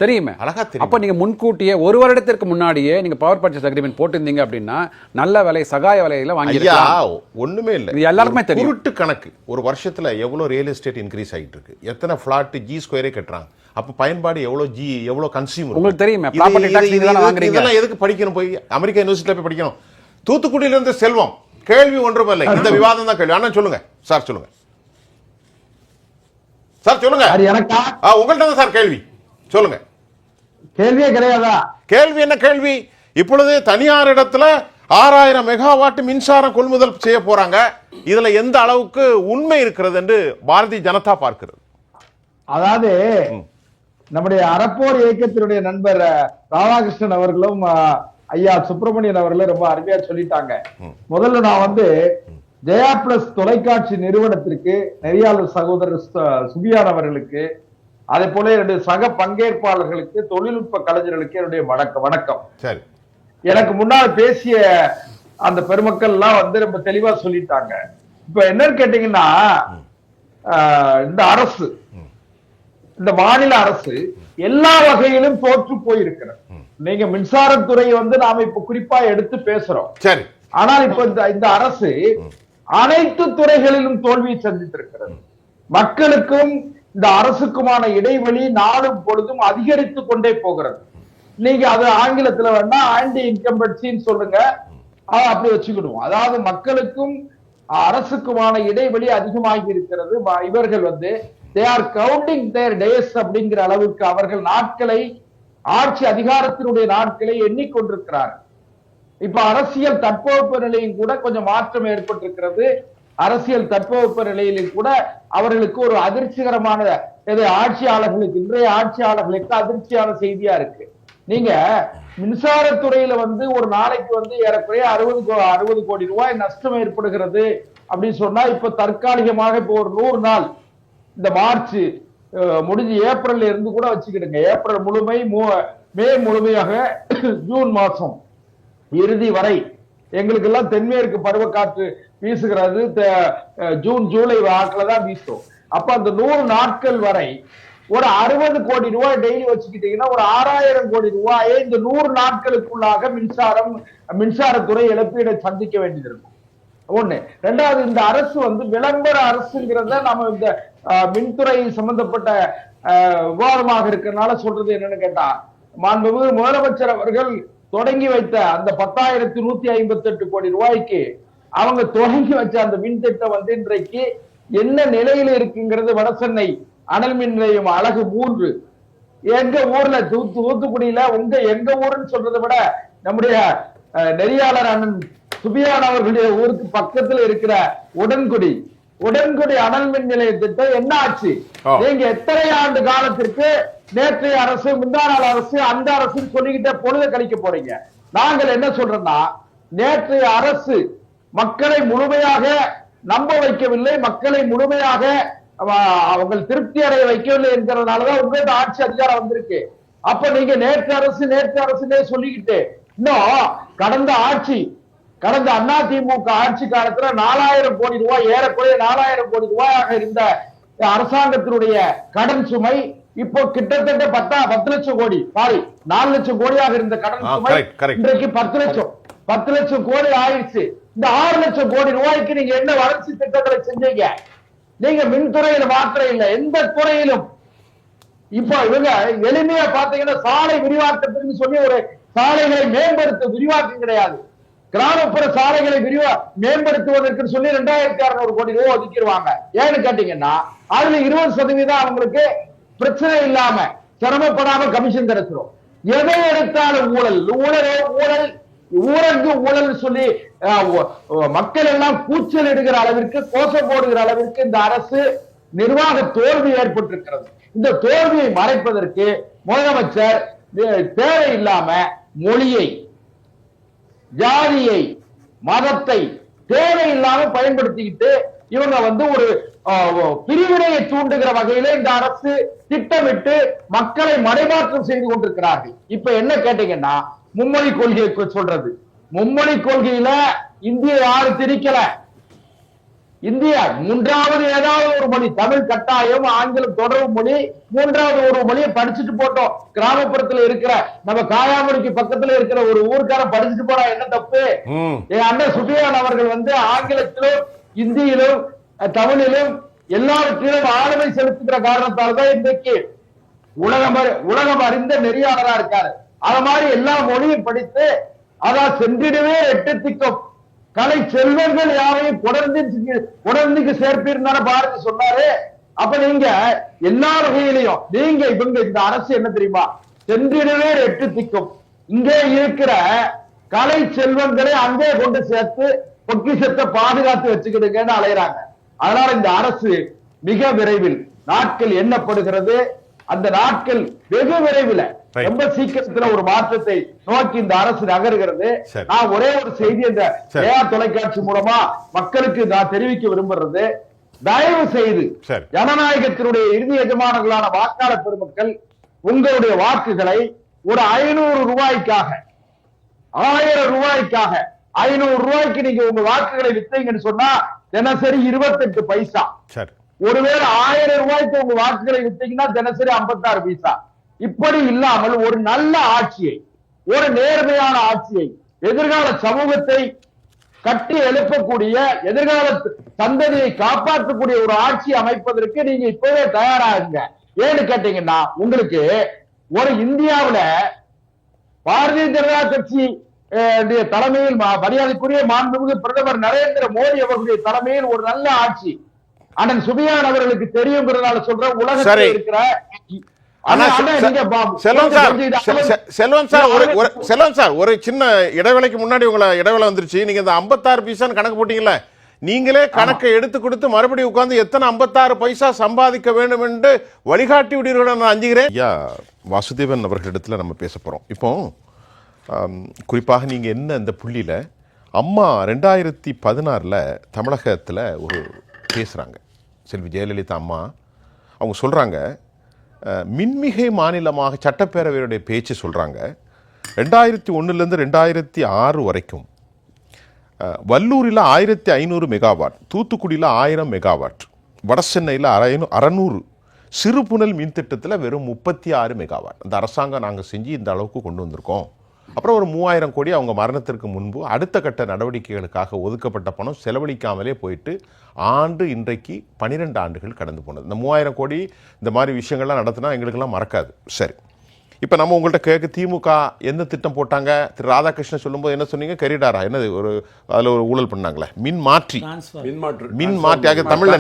தெரியுமே. அப்போ நீங்கள் முன்கூட்டியே 1 வருடத்திற்கு முன்னாடியே நீங்கள் பவர் பர்ச்சேஸ் அக்ரிமெண்ட் போட்டிருந்தீங்க அப்படின்னா நல்ல விலை, சகாய விலையில வாங்கிருக்கலாம். ஒண்ணுமே இல்லை, இது எல்லாருக்குமே தெரியும். உருட்டு கணக்கு, ஒரு வருஷத்துல எவ்வளோ ரியல் எஸ்டேட் இன்க்ரீஸ் ஆகிட்டு இருக்கு, எத்தனை ஃபிளாட் ஜி ஸ்கொயரே கட்டுறாங்க, அப்ப பயன்பாடு எவ்வளோ கன்சியூமர் உங்களுக்கு தெரியுமே. ப்ராப்பர்ட்டி டாக்ஸ் நீங்க தான வாங்குறீங்க. இதெல்லாம் எதுக்கு படிக்கணும்? போய் அமெரிக்கா யூனிவர்சிட்டில போய் படிக்கணும். தூத்துக்குடியிலிருந்து செல்வம், கேள்வி ஒன்றுமில்லை, இந்த விவாதம் தான் கேள்வி. அண்ணா சொல்லுங்க சார், சொல்லுங்க சார், சொல்லுங்க. உங்கள்ட்ட தான் சார் கேள்வி, சொல்லுங்க. கேள்வியே கிடையாதா? கேள்வி என்ன கேள்வி? இப்பொழுது தனியார் இடத்துல 6,000 மெகாவாட் மின்சாரம் கொள்முதல் செய்ய போறாங்க. இதுல எந்த அளவுக்கு உண்மை இருக்கிறது என்று பாரதிய ஜனதா பார்க்கிறது? அதாவது நம்முடைய அறப்போர் இயக்கத்தினுடைய நண்பர் ராதாகிருஷ்ணன் அவர்களும் ஐயா சுப்பிரமணியன் அவர்களும் ரொம்ப அருமையா சொல்லிட்டாங்க. முதல்ல நான் வந்து ஜெயா பிளஸ் தொலைக்காட்சி நிறுவனத்திற்கு, நெறியாளர் சகோதரர் சுபியான் அவர்களுக்கு, அதே போல என்னுடைய சக பங்கேற்பாளர்களுக்கு, தொழில்நுட்ப கலைஞர்களுக்கு என்னுடைய வணக்கம். சரி, எனக்கு முன்னால் பேசிய அந்த பெருமக்கள் எல்லாம் வந்து ரொம்ப தெளிவா சொல்லிட்டாங்க. இப்ப என்னன்னு கேட்டீங்கன்னா, இந்த அரசு, இந்த மாநில அரசு எல்லா வகையிலும் தோற்று போயிருக்கிறது. நீங்க மின்சாரத்துறை வந்து நாம இப்ப குறிப்பா எடுத்து பேசுறோம். சரி, ஆனால் இப்ப இந்த அரசு அனைத்து துறைகளிலும் தோல்வியை சந்தித்திருக்கிறது. மக்களுக்கும் இந்த அரசுக்குமான இடைவெளி நாளும் பொழுதும் அதிகரித்து கொண்டே போகிறது. நீங்க அது ஆங்கிலத்துல வேணா ஆன்டி இன்கம்பன்சின்னு சொல்லுங்க, அப்படி வச்சுக்கிடுவோம். அதாவது மக்களுக்கும் அரசுக்குமான இடைவெளி அதிகமாகி இருக்கிறது. இவர்கள் they are counting their days அப்படிங்கிற அளவுக்கு அவர்கள் நாட்களை, ஆட்சி அதிகாரத்தினுடைய நாட்களை எண்ணிக்கொண்டிருக்கிறார். இப்ப அரசியல் தட்பவெப்ப நிலையும் கூட கொஞ்சம் மாற்றம் ஏற்பட்டிருக்கிறது. அரசியல் தட்பவெப்ப நிலையிலும் கூட அவர்களுக்கு ஒரு அதிர்ச்சிகரமான ஆட்சியாளர்களுக்கு, இன்றைய ஆட்சியாளர்களுக்கு அதிர்ச்சியான செய்தியா இருக்கு. நீங்க மின்சாரத்துறையில ஒரு நாளைக்கு ஏறக்குறைய 60 கோடி ரூபாய் நஷ்டம் ஏற்படுகிறது அப்படின்னு சொன்னா, இப்ப தற்காலிகமாக இப்போ ஒரு 100 நாள், இந்த மார்ச் முடிஞ்சு ஏப்ரல்ல இருந்து கூட வச்சுக்கிடுங்க, ஏப்ரல் முழுமை, மே முழுமையாக, ஜூன் மாசம் இறுதி வரை எங்களுக்கு எல்லாம் தென்மேற்கு பருவக்காற்று வீசுகிறது. ஜூன் ஜூலை வாக்குல தான் வீசும். அப்ப அந்த 100 நாட்கள் வரை ஒரு 60 கோடி ரூபாய் டெய்லி வச்சுக்கிட்டீங்கன்னா ஒரு 6000 கோடி ரூபாயை இந்த 100 நாட்களுக்குள்ளாக மின்சாரத்துறை இழப்பீடை சந்திக்க வேண்டியது இருக்கும். ஒண்ணு. ரெண்டாவது, இந்த அரசு விளம்பர அரசுங்கிறத நம்ம இந்த மின்துறை சம்பந்தப்பட்ட விவாதமாக இருக்கிறதுனால சொல்றது என்னன்னு கேட்டா, மாண்புமிகு முதலமைச்சர் அவர்கள் தொடங்கி வைத்த அந்த 10,158 கோடி ரூபாய்க்கு அவங்க தொடங்கி வச்ச அந்த மின் திட்டம் இன்றைக்கு என்ன நிலையில இருக்குங்கிறது வடசென்னை அனல் மின் நிலையம் அழகு 3 எங்க ஊர்ல தூத்துக்குடியில எங்க ஊருன்னு சொல்றதை விட நம்முடைய நெறியாளர் அண்ணன் சுபியான் அவர்களுடைய ஊருக்கு பக்கத்துல இருக்கிற உடன்குடி அனல் மின் நிலைய திட்டம் என்ன ஆச்சு? நீங்க எத்தனை ஆண்டு காலத்திற்கு நேற்றைய அரசு, முந்தா நாள் அரசு, அந்த அரசு சொல்லிக்கிட்டே பொழுது கழிக்க போறீங்க? நாங்கள் என்ன சொல்றோம்னா, நேற்றைய அரசு மக்களை முழுமையாக நம்ப வைக்கவில்லை, மக்களை முழுமையாக அவங்க திருப்தி அடைய வைக்கவில்லை என்கிறதுனாலதான் உங்களோட ஆட்சி அதிகாரம் வந்திருக்கு. அப்ப நீங்க நேற்று அரசுன்னே சொல்லிக்கிட்டு, இன்னும் கடந்த அதிமுக ஆட்சி காலத்துல 4000 கோடி ரூபாய், ஏறக்குறைய 4000 கோடி ரூபாயாக இருந்த அரசாங்கத்தினுடைய கடன் சுமை இப்போ கிட்டத்தட்ட 10 லட்சம் கோடி, 4 லட்சம் கோடியாக இருந்த கடன் சுமை இன்றைக்கு 10 லட்சம் கோடி ஆயிடுச்சு. இந்த 6 லட்சம் கோடி ரூபாய்க்கு நீங்க என்ன வளர்ச்சி திட்டங்களை செஞ்சீங்க? நீங்க மின்துறையில மாத்திரம் இல்ல, எந்த துறையிலும். இப்ப இவங்க எளிமையா பாத்தீங்கன்னா சாலை விரிவாக்கத்துக்கு சொல்லி ஒரு சாலைகளை மேம்படுத்த விரிவாக்கம் கிடையாது. கிராமப்புற சாலைகளை மேம்படுத்துவதற்கு சொல்லி 2600 கோடி ரூபாய் ஒதுக்கிடுவாங்க. ஏன்னு கேட்டீங்கன்னா அதுல 20% அவங்களுக்கு பிரச்சனை இல்லாம, சிரமப்படாம கமிஷன் கிடைச்சிடும். எதை எடுத்தாலும் ஊழல் சொல்லி மக்கள் எல்லாம் கூச்சல் இடுகிற அளவிற்கு, கோஷம் போடுகிற அளவிற்கு இந்த அரசு நிர்வாக தோல்வி ஏற்பட்டிருக்கிறது. இந்த தோல்வியை மறைப்பதற்கு முதலமைச்சர் தேவையில்லாம மொழியை, ஜாதியை, மதத்தை தேவையில்லாம பயன்படுத்திக்கிட்டு இவங்க ஒரு பிரிவினையை தூண்டுகிற வகையில இந்த அரசு திட்டமிட்டு மக்களை மடைமாற்றம் செய்து கொண்டிருக்கிறார்கள். இப்ப என்ன கேட்டீங்கன்னா, மும்மொழி கொள்கையை சொல்றது, மும்மொழி கொள்கையில இந்திய யாரு திணிக்கல. இந்தியா 3வது ஏதாவது ஒரு மொழி, தமிழ் கட்டாயம், ஆங்கிலம் தொடர்பு மொழி, 3வது ஒரு மொழியை படிச்சுட்டு போட்டோம். கிராமப்புறத்துல இருக்கிற நம்ம காயாமொழிக்கு பக்கத்துல இருக்கிற ஒரு ஊருக்காரன் படிச்சுட்டு போனா என்ன தப்பு? என் அண்ணன் சுபியான் அவர்கள் ஆங்கிலத்திலும் இந்தியிலும் தமிழிலும் எல்லாவற்றிலும் ஆளுமை செலுத்துகிற காரணத்தால்தான் இன்றைக்கு உலகம் அறிந்த நெறியாளரா இருக்காரு. அத மாதிரி எல்லா மொழியும் படித்து, அதான் சென்றிடவே 8 திக்கம் கலை செல்வங்கள் யாரையும் குடர்ந்துக்கு சேர்ப்பீர்னால பாரதி சொன்னாரு. அப்ப நீங்க எல்லா வகையிலையும் இவங்க இந்த அரசு என்ன தெரியுமா, சென்றிடவே 8 திக்கும் இங்கே இருக்கிற கலை செல்வங்களை அங்கே கொண்டு சேர்த்து பொக்கிஷத்தை பாதுகாத்து வச்சுக்கிடுங்கன்னு அலைகிறாங்க. அதனால இந்த அரசு மிக விரைவில் நாட்கள் எண்ணப்படுகிறது. அந்த நாட்கள் வெகு விரைவில், ரொம்ப சீக்கிரத்துல ஒரு மாற்றத்தை நோக்கி இந்த அரசு நகர்கிறது. நான் ஒரே ஒரு செய்தி இந்த தொலைக்காட்சி மூலமா மக்களுக்கு நான் தெரிவிக்க விரும்புறது, தயவு செய்து ஜனநாயகத்தினுடைய இறுதி எஜமானர்களான வாக்காளர் பெருமக்கள் உங்களுடைய வாக்குகளை ஒரு 500 ரூபாய்க்காக, 1000 ரூபாய்க்காக, 500 ரூபாய்க்கு நீங்க உங்க வாக்குகளை வித்தீங்கன்னு சொன்னா தினசரி 28 பைசா. ஒருவேளை 1000 ரூபாய்க்கு உங்க வாக்குகளை வித்தீங்கன்னா தினசரி 56 பைசா. இப்படி இல்லாமல் ஒரு நல்ல ஆட்சியை, ஒரு நேர்மையான ஆட்சியை, எதிர்கால சமூகத்தை கட்டி எழுப்பக்கூடிய எதிர்கால சந்ததியை காப்பாற்றக்கூடிய ஒரு ஆட்சி அமைப்பதற்கு நீங்க இப்பவே தயாராகுங்க. ஏன்னு கேட்டீங்கன்னா, உங்களுக்கு ஒரு இந்தியாவுல பாரதிய ஜனதா கட்சி தலைமையில் மரியாதைக்குரிய மாண்புமிகு பிரதமர் நரேந்திர மோடி அவர்களுடைய தலைமையில் ஒரு நல்ல ஆட்சி அண்ணன் சுபியான் அவர்களுக்கு தெரியுங்கிறதுனால சொல்ற உலகத்தில் இருக்கிற செல்வம் சார், ஒரு சின்ன இடைவேளைக்கு முன்னாடி உங்களை இடைவேளை வந்துருச்சு. நீங்க இந்த 56 பைசா கணக்கு போட்டீங்கல்ல, நீங்களே கணக்கை எடுத்து கொடுத்து மறுபடியும் உட்கார்ந்து எத்தனை 56 பைசா சம்பாதிக்க வேண்டும் என்று வழிகாட்டி விடுவீர்கள் நான் அஞ்சுகிறேன். ஐயா வாசுதேவன் அவர்களிடத்துல நம்ம பேச போறோம். இப்போ குறிப்பாக நீங்க என்ன இந்த புள்ளியில அம்மா 2016 தமிழகத்துல ஒரு பேசுறாங்க, செல்வி ஜெயலலிதா அம்மா. அவங்க சொல்றாங்க, மின்மிகை மாநிலமாக சட்டப்பேரவையுடைய பேச்சு சொல்றாங்க. 2001 2006 வரைக்கும் வல்லூரில் 1500 மெகாவாட், தூத்துக்குடியில் 1000 மெகாவாட், வடசென்னையில் 600, சிறுபுனல் மின் திட்டத்தில் வெறும் 36 மெகாவாட் அந்த அரசாங்கம் நாங்கள் செஞ்சு இந்த அளவுக்கு கொண்டு வந்திருக்கோம். அப்புறம் ஒரு 3000 கோடி அவங்க மரணத்திற்கு முன்பு அடுத்த கட்ட நடவடிக்கைகளுக்காக ஒதுக்கப்பட்ட பணம் செலவழிக்காமலே போயிட்டு ஆண்டு இன்றைக்கு 12 ஆண்டுகள் கடந்து போனது. இந்த 3000 கோடி இந்த மாதிரி விஷயங்கள்லாம் நடத்தினா எங்களுக்கெல்லாம் மறக்காது. சரி, இப்போ நம்ம உங்கள்கிட்ட கேட்க திமுக என்ன திட்டம் போட்டாங்க? திரு ராதாகிருஷ்ணன் சொல்லும்போது என்ன சொன்னீங்க? கரிடாரா என்னது, ஒரு அதில் ஒரு ஊழல் பண்ணாங்களே, மின் மாற்றி தமிழ்ல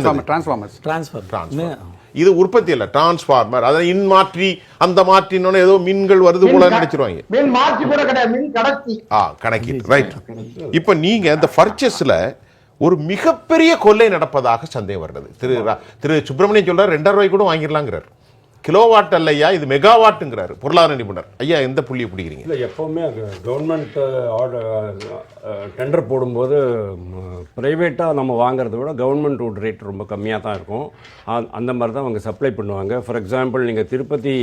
இது உற்பத்தி இல்ல, டிரான்ஸ்பார்மர், அதாவது இன் மாற்றி அந்த மாற்றினோட ஏதோ மீன்கள் வருது போல நினைச்சிருவாங்க. மின் மாற்றி கூட கிடையாது, மின் கடத்தி. கணக்கி ரைட். இப்ப நீங்க இந்த பர்ச்சேஸ்ல ஒரு மிகப்பெரிய கொள்ளை நடப்பதாக சந்தேகம் வருது. திரு சுப்பிரமணியன் சொல்றாரு 2 ரூபாய் கூட வாங்கிடலாங்கிறார். கிலோவாட் அல்லையா, இது மெகாவாட்டுங்கிறாரு பொருளாதார நிபுணர். ஐயா எந்த புள்ளியை பிடிக்கிறீங்க? இல்லை, எப்போவுமே கவர்மெண்ட் டெண்டர் போடும்போது ப்ரைவேட்டாக நம்ம வாங்குறத விட கவர்மெண்ட் ரேட் ரொம்ப கம்மியாக தான் இருக்கும். அந்த மாதிரி தான் அவங்க சப்ளை பண்ணுவாங்க. ஃபார் எக்ஸாம்பிள், நீங்கள் திருப்பதி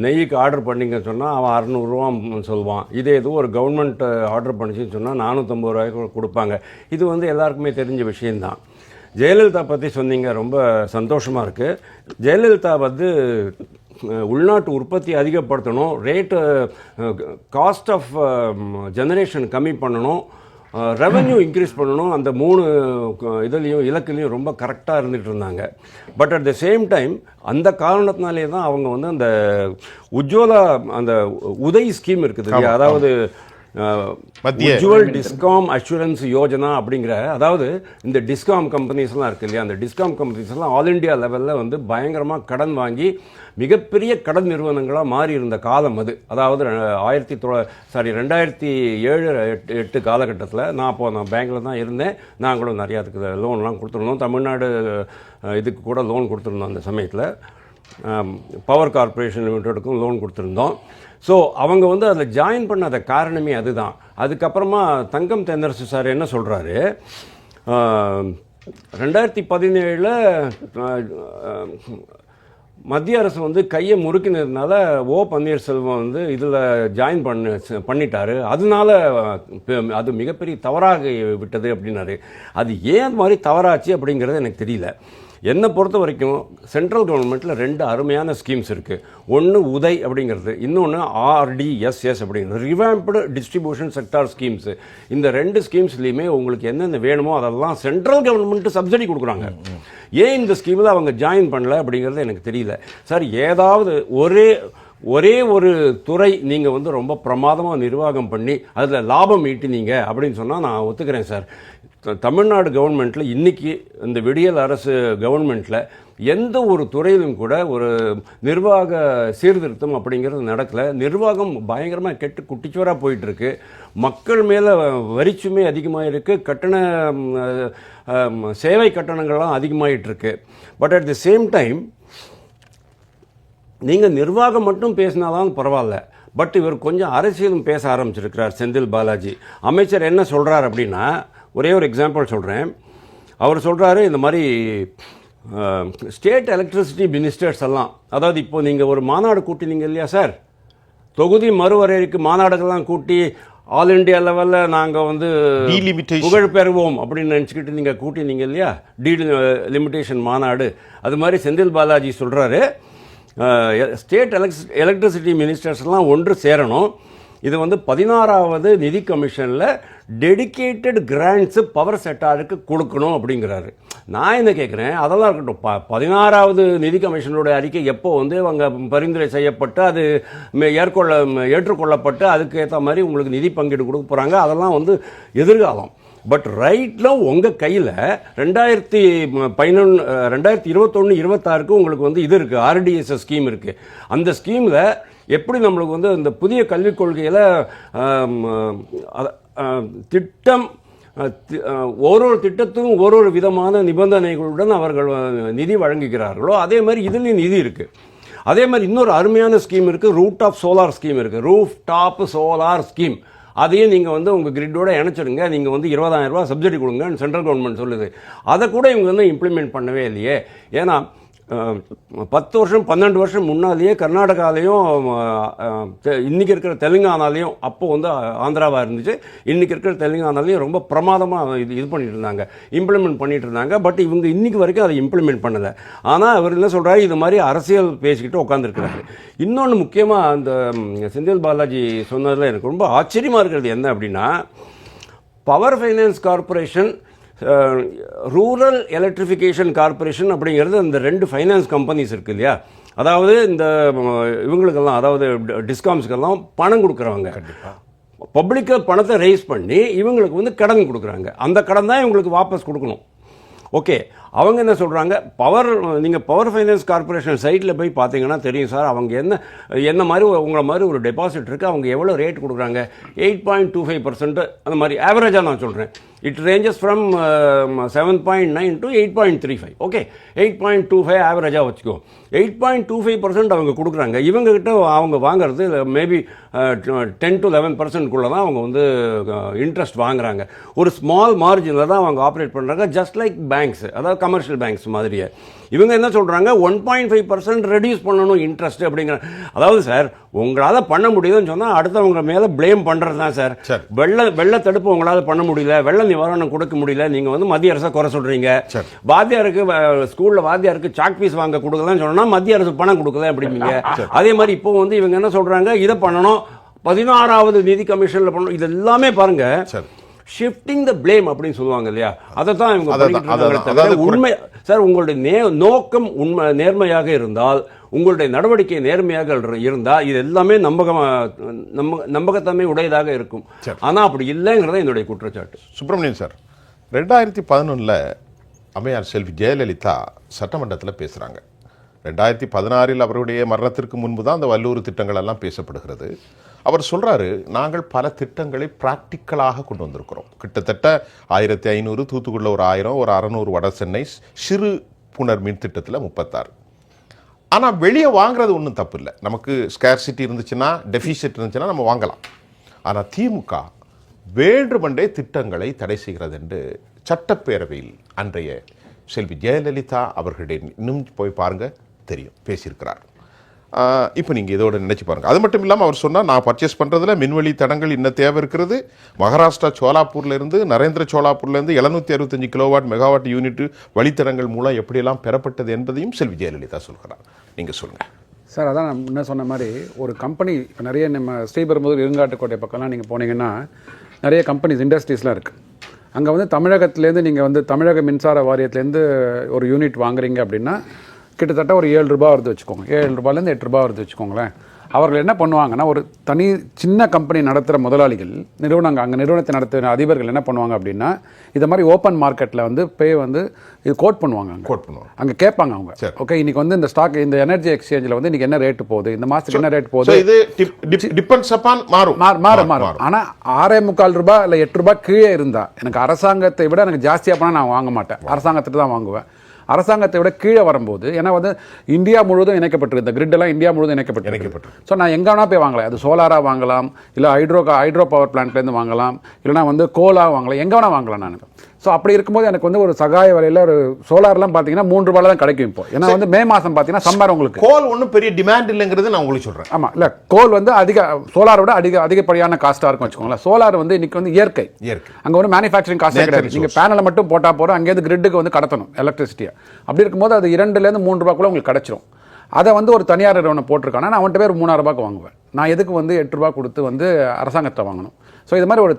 நெய்யுக்கு ஆர்டர் பண்ணிங்கன்னு சொன்னால் அவன் 600 ரூபா சொல்லுவான். இதே எதுவும் ஒரு கவர்மெண்ட் ஆர்டர் பண்ணிச்சுன்னு சொன்னால் 450 ரூபாய்க்கு கொடுப்பாங்க. இது வந்து எல்லாருக்குமே தெரிஞ்ச விஷயந்தான். ஜெயலலிதா பற்றி சொன்னீங்க, ரொம்ப சந்தோஷமாக இருக்குது. ஜெயலலிதா வந்து உள்நாட்டு உற்பத்தி அதிகப்படுத்தணும், ரேட்டு காஸ்ட் ஆஃப் ஜெனரேஷன் கம்மி பண்ணணும், ரெவன்யூ இன்க்ரீஸ் பண்ணணும், அந்த 3 இதுலேயும் இலக்குலையும் ரொம்ப கரெக்டாக இருந்துகிட்டு இருந்தாங்க. But at the same time அந்த காரணத்தினாலே தான் அவங்க வந்து அந்த உஜ்வாலா அந்த உதய் ஸ்கீம் இருக்குது இல்லையா, அதாவது உஜ்வல் டிஸ்காம் அஷூரன்ஸ் யோஜனா அப்படிங்கிற, அதாவது இந்த டிஸ்காம் கம்பெனிஸ்லாம் இருக்கு இல்லையா, அந்த டிஸ்காம் கம்பெனிஸ்லாம் ஆல் இண்டியா லெவலில் வந்து பயங்கரமாக கடன் வாங்கி மிகப்பெரிய கடன் நிறுவனங்களாக மாறி இருந்த காலம் அது. அதாவது 2007-8 காலகட்டத்தில் நான் பேங்க்கில் தான் இருந்தேன். நாங்களும் நிறையா அதுக்கு லோன்லாம் கொடுத்துருந்தோம். தமிழ்நாடு இதுக்கு கூட லோன் கொடுத்துருந்தோம். அந்த சமயத்தில் பவர் கார்பரேஷன் லிமிட்டெடுக்கும் லோன் கொடுத்துருந்தோம். ஸோ அவங்க வந்து அதில் ஜாயின் பண்ணாத காரணமே அதுதான். அதுக்கப்புறமா தங்கம் தென்னரசு சார் என்ன சொல்கிறாரு, 2017 மத்திய அரசு வந்து கையை முறுக்கினதுனால பன்னீர்செல்வம் வந்து இதில் ஜாயின் பண்ணிட்டாரு, அதனால அது மிகப்பெரிய தவறாக விட்டது அப்படின்னாரு. அது ஏன் மாதிரி தவறாச்சு அப்படிங்கிறது எனக்கு தெரியல. என்னை பொறுத்த வரைக்கும் சென்ட்ரல் கவர்மெண்ட்டில் 2 அருமையான ஸ்கீம்ஸ் இருக்குது. ஒன்று உதய் அப்படிங்கிறது, இன்னொன்று RDSS அப்படிங்கிறது, ரிவாம்ப்டு டிஸ்ட்ரிபியூஷன் செக்டார் ஸ்கீம்ஸு. இந்த 2 ஸ்கீம்ஸ்லையுமே உங்களுக்கு என்னென்ன வேணுமோ அதெல்லாம் சென்ட்ரல் கவர்மெண்ட்டு சப்சிடி கொடுக்குறாங்க. ஏன் இந்த ஸ்கீமில் அவங்க ஜாயின் பண்ணல அப்படிங்கிறது எனக்கு தெரியல. சார், ஏதாவது ஒரே ஒரு துறை நீங்கள் வந்து ரொம்ப பிரமாதமாக நிர்வாகம் பண்ணி அதில் லாபம் ஈட்டினீங்க அப்படின்னு சொன்னால் நான் ஒத்துக்கிறேன் சார். தமிழ்நாடு கவர்மெண்ட்டில் இன்றைக்கி இந்த விடியல் அரசு கவர்மெண்ட்டில் எந்த ஒரு துறையிலும் கூட ஒரு நிர்வாக சீர்திருத்தம் அப்படிங்கிறது நடக்கலை. நிர்வாகம் பயங்கரமாக கெட்டு குட்டிச்சுவராக போயிட்டுருக்கு. மக்கள் மேலே வரிச்சுமே அதிகமாக இருக்குது, சேவை கட்டணங்கள்லாம் அதிகமாகிட்டுருக்கு. But at the same time நீங்கள் நிர்வாகம் மட்டும் பேசினாதான் பரவாயில்ல, பட் இவர் கொஞ்சம் அரசியலும் பேச ஆரம்பிச்சிருக்கிறார் செந்தில் பாலாஜி. அமைச்சர் என்ன சொல்கிறார் அப்படின்னா, ஒரே ஒரு எக்ஸாம்பிள் சொல்கிறேன். அவர் சொல்கிறாரு, இந்த மாதிரி ஸ்டேட் எலக்ட்ரிசிட்டி மினிஸ்டர்ஸ் எல்லாம், அதாவது இப்போ நீங்கள் ஒரு மாநாடு கூட்டினீங்க இல்லையா சார், தொகுதி மறுவரையறைக்கு மாநாடுகள்லாம் கூட்டி ஆல் இண்டியா லெவலில் நாங்கள் வந்து புகழ் பெறுவோம் அப்படின்னு நினச்சிக்கிட்டு நீங்கள் கூட்டினீங்க இல்லையா, டீலிமிட்டேஷன் மாநாடு. அது மாதிரி செந்தில் பாலாஜி சொல்கிறாரு, ஸ்டேட் எலக்ட்ரிசிட்டி மினிஸ்டர்ஸ்லாம் ஒன்று சேரணும், இது வந்து 16வது நிதி கமிஷனில் டெடிகேட்டட் கிராண்ட்ஸு பவர் செக்டாருக்கு கொடுக்கணும் அப்படிங்கிறாரு. நான் என்ன கேட்குறேன், அதெல்லாம் இருக்கட்டும், 16வது நிதி கமிஷனுடைய அறிக்கை எப்போ வந்து அவங்க பரிந்துரை செய்யப்பட்டு அது ஏற்றுக்கொள்ளப்பட்டு அதுக்கு ஏற்ற மாதிரி உங்களுக்கு நிதி பங்கீடு கொடுக்க போகிறாங்க, அதெல்லாம் வந்து எதிர்காலம். பட் ரைட்டில் உங்கள் கையில் 2021-26 உங்களுக்கு வந்து இது இருக்குது, RDSS ஸ்கீம் இருக்குது. அந்த ஸ்கீமில் எப்படி நம்மளுக்கு வந்து இந்த புதிய கல்விக் கொள்கையில் திட்டம் ஒரு திட்டத்துக்கும் ஒரு விதமான நிபந்தனைகளுடன் அவர்கள் நிதி வழங்குகிறார்களோ அதே மாதிரி இதுலேயும் நிதி இருக்குது. அதே மாதிரி இன்னொரு அருமையான ஸ்கீம் இருக்குது, ரூஃப் டாப் சோலார் ஸ்கீம் இருக்குது, ரூஃப் டாப் சோலார் ஸ்கீம். அதையும் நீங்கள் வந்து உங்கள் கிரிட்டோட இணைச்சிடுங்க, நீங்கள் வந்து 20,000 ரூபா சப்சிடி கொடுங்கன்னு சென்ட்ரல் கவர்மெண்ட் சொல்லுது. அதை கூட இவங்க வந்து இம்ப்ளிமெண்ட் பண்ணவே இல்லையே. ஏன்னா 10 வருஷம் 12 வருஷம் முன்னாலேயே கர்நாடகாலையும் இன்றைக்கி இருக்கிற தெலுங்கானாலையும், அப்போ வந்து ஆந்திராவாக இருந்துச்சு, இன்றைக்கி இருக்கிற தெலுங்கானாலையும் ரொம்ப பிரமாதமாக இது பண்ணிட்டு இருந்தாங்க, இம்ப்ளிமெண்ட் பண்ணிட்டு இருந்தாங்க. பட் இவங்க இன்றைக்கி வரைக்கும் அதை இம்ப்ளிமெண்ட் பண்ணலை. ஆனால் அவர் என்ன சொல்கிறாரு, இது மாதிரி அரசியல் பேசிக்கிட்டு உட்காந்துருக்கிறாரு. இன்னொன்று முக்கியமாக அந்த செந்தில் பாலாஜி சொன்னதில் எனக்கு ரொம்ப ஆச்சரியமாக இருக்கிறது என்ன அப்படின்னா, power finance corporation, rural electrification corporation அப்படிங்கிறது இந்த 2 ஃபைனான்ஸ் கம்பெனிஸ் இருக்குது இல்லையா, அதாவது இந்த இவங்களுக்கெல்லாம், அதாவது டிஸ்காம்ஸுக்கெல்லாம் பணம் கொடுக்குறவங்க, பப்ளிக்காக பணத்தை ரைஸ் பண்ணி இவங்களுக்கு வந்து கடன் கொடுக்குறாங்க. அந்த கடன் தான் இவங்களுக்கு வாபஸ் கொடுக்கணும். ஓகே, அவங்க என்ன சொல்கிறாங்க, நீங்கள் பவர் ஃபைனான்ஸ் கார்பரேஷன் சைட்டில் போய் பார்த்தீங்கன்னா தெரியும் சார், அவங்க என்ன மாதிரி உங்களை மாதிரி ஒரு டெபாசிட் இருக்குது, அவங்க எவ்வளோ ரேட் கொடுக்குறாங்க, 8.25% அந்த மாதிரி ஆவரேஜாக நான் சொல்கிறேன். It ranges from 7.9 to 8.35. Okay, 8.25 ஆவரேஜாக வச்சுக்கோ. 8.25% அவங்க கொடுக்குறாங்க. இவங்ககிட்ட அவங்க வாங்குறது மேபி 10 to 11% தான் அவங்க வந்து இன்ட்ரெஸ்ட் வாங்குறாங்க. ஒரு ஸ்மால் மார்ஜினில் தான் அவங்க ஆப்ரேட் பண்ணுறாங்க, ஜஸ்ட் லைக் பேங்க்ஸ், அதாவது கமர்ஷியல் பேங்க்ஸ் மாதிரியே. இவங்க என்ன சொல்கிறாங்க, 1.5% ரெடியூஸ் பண்ணணும் இன்ட்ரெஸ்ட் அப்படிங்கிற. அதாவது சார், உங்களால் பண்ண முடியுதுன்னு சொன்னால் அடுத்தவங்க மேலே ப்ளேம் பண்ணுறது தான் சார். வெள்ள தடுப்பு உங்களால் பண்ண முடியல, வெள்ள நிவாரணம் கொடுக்க முடியல, நீங்கள் வந்து மத்திய அரசை குறை சொல்கிறீங்க. வாத்தியாருக்கு ஸ்கூலில் வாத்தியாருக்கு சாக் பீஸ் வாங்க கொடுக்கலன்னு சொன்னால் மத்திய அரசு பணம் கொடுக்கல அப்படிங்க. அதே மாதிரி இப்போ வந்து இவங்க என்ன சொல்கிறாங்க, இதை பண்ணணும், 16வது நிதி கமிஷனில் பண்ணணும், இது எல்லாமே பாருங்க ஷிஃப்டிங் த பிளேம் அப்படின்னு சொல்லுவாங்க இல்லையா, அதை தான் இவங்க உண்மை சார். உங்களுடைய நோக்கம் உண்மை நேர்மையாக இருந்தால், உங்களுடைய நடவடிக்கை நேர்மையாக இருந்தால், இது எல்லாமே நம்பகத்தன்மை உடையதாக இருக்கும். ஆனால் அப்படி இல்லைங்கிறத என்னுடைய குற்றச்சாட்டு. சுப்பிரமணியன் சார், 2011 அம்மையார் செல்வி ஜெயலலிதா சட்டமன்றத்தில் பேசுகிறாங்க. 2016 அவருடைய மரணத்திற்கு முன்பு தான் அந்த வல்லூர் திட்டங்கள் எல்லாம் பேசப்படுகிறது. அவர் சொல்கிறாரு, நாங்கள் பல திட்டங்களை ப்ராக்டிக்கலாக கொண்டு வந்திருக்கிறோம். கிட்டத்தட்ட 1500, தூத்துக்குடியில் ஒரு 1000, ஒரு 600 வட சென்னை, சிறு புனர் மின் திட்டத்தில் 36. ஆனால் வெளியே வாங்குறது ஒன்றும் தப்பு இல்லை, நமக்கு ஸ்கேர்சிட்டி இருந்துச்சுன்னா, டெஃபிசிட் இருந்துச்சுன்னா நம்ம வாங்கலாம். ஆனால் திமுக வேண்டுமென்றே திட்டங்களை தடை செய்கிறது என்று சட்டப்பேரவையில் அன்றைய செல்வி ஜெயலலிதா அவர்களுடைய இன்னும் போய் பாருங்க தெரியும், பேசியிருக்கிறார். இப்போ நீங்கள் இதோட நினைச்சு பாருங்கள். அது மட்டும் இல்லாமல் அவர் சொன்னால், நான் பர்ச்சேஸ் பண்ணுறதுல மின்வெளி தடங்கள் இன்னும் தேவை இருக்கிறது. மகாராஷ்டிரா சோலாப்பூர்லேருந்து, நரேந்திர சோலாப்பூர்லேருந்து 765 கிலோவாட் மெகாவாட் யூனிட் வழித்தடங்கள் மூலம் எப்படியெல்லாம் பெறப்பட்டது என்பதையும் செல்வி ஜெயலலிதா சொல்கிறார். நீங்கள் சொல்லுங்கள் சார். அதான் நான் முன்ன சொன்ன மாதிரி ஒரு கம்பெனி, இப்போ நிறைய நம்ம ஸ்ரீபெரும்புதூர் இருங்காட்டுக்கோட்டை பக்கம்லாம் நீங்கள் போனீங்கன்னா நிறைய கம்பெனிஸ், இண்டஸ்ட்ரீஸ்லாம் இருக்குது. அங்கே வந்து தமிழகத்துலேருந்து நீங்கள் வந்து தமிழக மின்சார வாரியத்துலேருந்து ஒரு யூனிட் வாங்குறீங்க அப்படின்னா கிட்டத்தட்ட ஒரு 7 ரூபா வருது வச்சுக்கோங்க, 7 ரூபாயிலேருந்து 8 ரூபா வருது வச்சுக்கோங்களேன். அவர்கள் என்ன பண்ணுவாங்கன்னா, ஒரு தனி சின்ன கம்பெனி நடத்துகிற முதலாளிகள், அங்கே நிறுவனத்தை நடத்துகிற அதிபர்கள் என்ன பண்ணுவாங்க அப்படின்னா, இது மாதிரி ஓப்பன் மார்க்கெட்டில் வந்து வந்து இது கோட் பண்ணுவாங்க. அங்கே கேட்பாங்க அவங்க, ஓகே இன்னைக்கு வந்து இந்த ஸ்டாக், இந்த எனர்ஜி எக்ஸ்சேஞ்சில் வந்து இன்னைக்கு என்ன ரேட்டு போகுது, இந்த மாதத்துக்கு என்ன ரேட் போகுது, இது டிபெண்ட்ஸ் அப்பான் மாறும். ஆனால் 6.25 ரூபா இல்லை 8 ரூபாய் கீழே இருந்தால், எனக்கு அரசாங்கத்தை விட எனக்கு ஜாஸ்தியாக போனால் நான் வாங்க மாட்டேன், அரசாங்கத்திட்ட தான் வாங்குவேன். அரசாங்கத்தை விட கீழே வரும்போது, ஏன்னா வந்து இந்தியா முழுவதும் இணைக்கப்பட்டிருக்கு, இந்த கிரிட் எல்லாம் இந்தியா முழுவதும் இணைக்கப்பட்டிருக்கு. ஸோ நான் எங்கே வேணா போய் வாங்கலாம், அது சோலாராக வாங்கலாம், இல்லை ஹைட்ரோ பவர் பிளான்ட்லேருந்து வாங்கலாம், இல்லைனா வந்து கோலாக வாங்கலாம், எங்கே வேணா வாங்கலாம் நான். ஸோ அப்படி இருக்கும்போது எனக்கு வந்து ஒரு சகாய விலையில் ஒரு சோலார்லாம் பார்த்தீங்கன்னா 3 ரூபாயில் தான் கிடைக்கும் இப்போ. ஏன்னா வந்து மே மாதம் பார்த்தீங்கன்னா சம்மர், உங்களுக்கு கோல் ஒன்றும் பெரிய டிமாண்ட் இல்லைங்கிறது நான் உங்களுக்கு சொல்கிறேன். ஆமாம், இல்லை கோல் வந்து சோலாரை விட அதிகப்படியான காஸ்ட்டாக இருக்கும் வச்சுக்கோங்களேன். சோலார் வந்து இன்னைக்கு வந்து இயற்கை, அங்கே வந்து மேனுஃபேக்சரிங் காஸ்ட் கிடையாது. நீங்கள் பேனலை மட்டும் போட்டால் போகிறோம், அங்கேயிருந்து கிரிட்டுக்கு வந்து கடத்தணும் எலக்ட்ரிசிட்டியை. அப்படி இருக்கும்போது அது 2லேருந்து 3 ரூபாய்க்குள்ள உங்களுக்கு கிடைச்சிரும். அதை வந்து ஒரு தனியார் நிறுவனம் போட்டிருக்கானா நான் அவன்கிட்ட பேர் 3000 ரூபாய்க்கு வாங்குவேன். நான் எதுக்கு வந்து 8 ரூபா கொடுத்து வந்து அரசாங்கத்தை வாங்கணும்? ஸோ இது மாதிரி ஒரு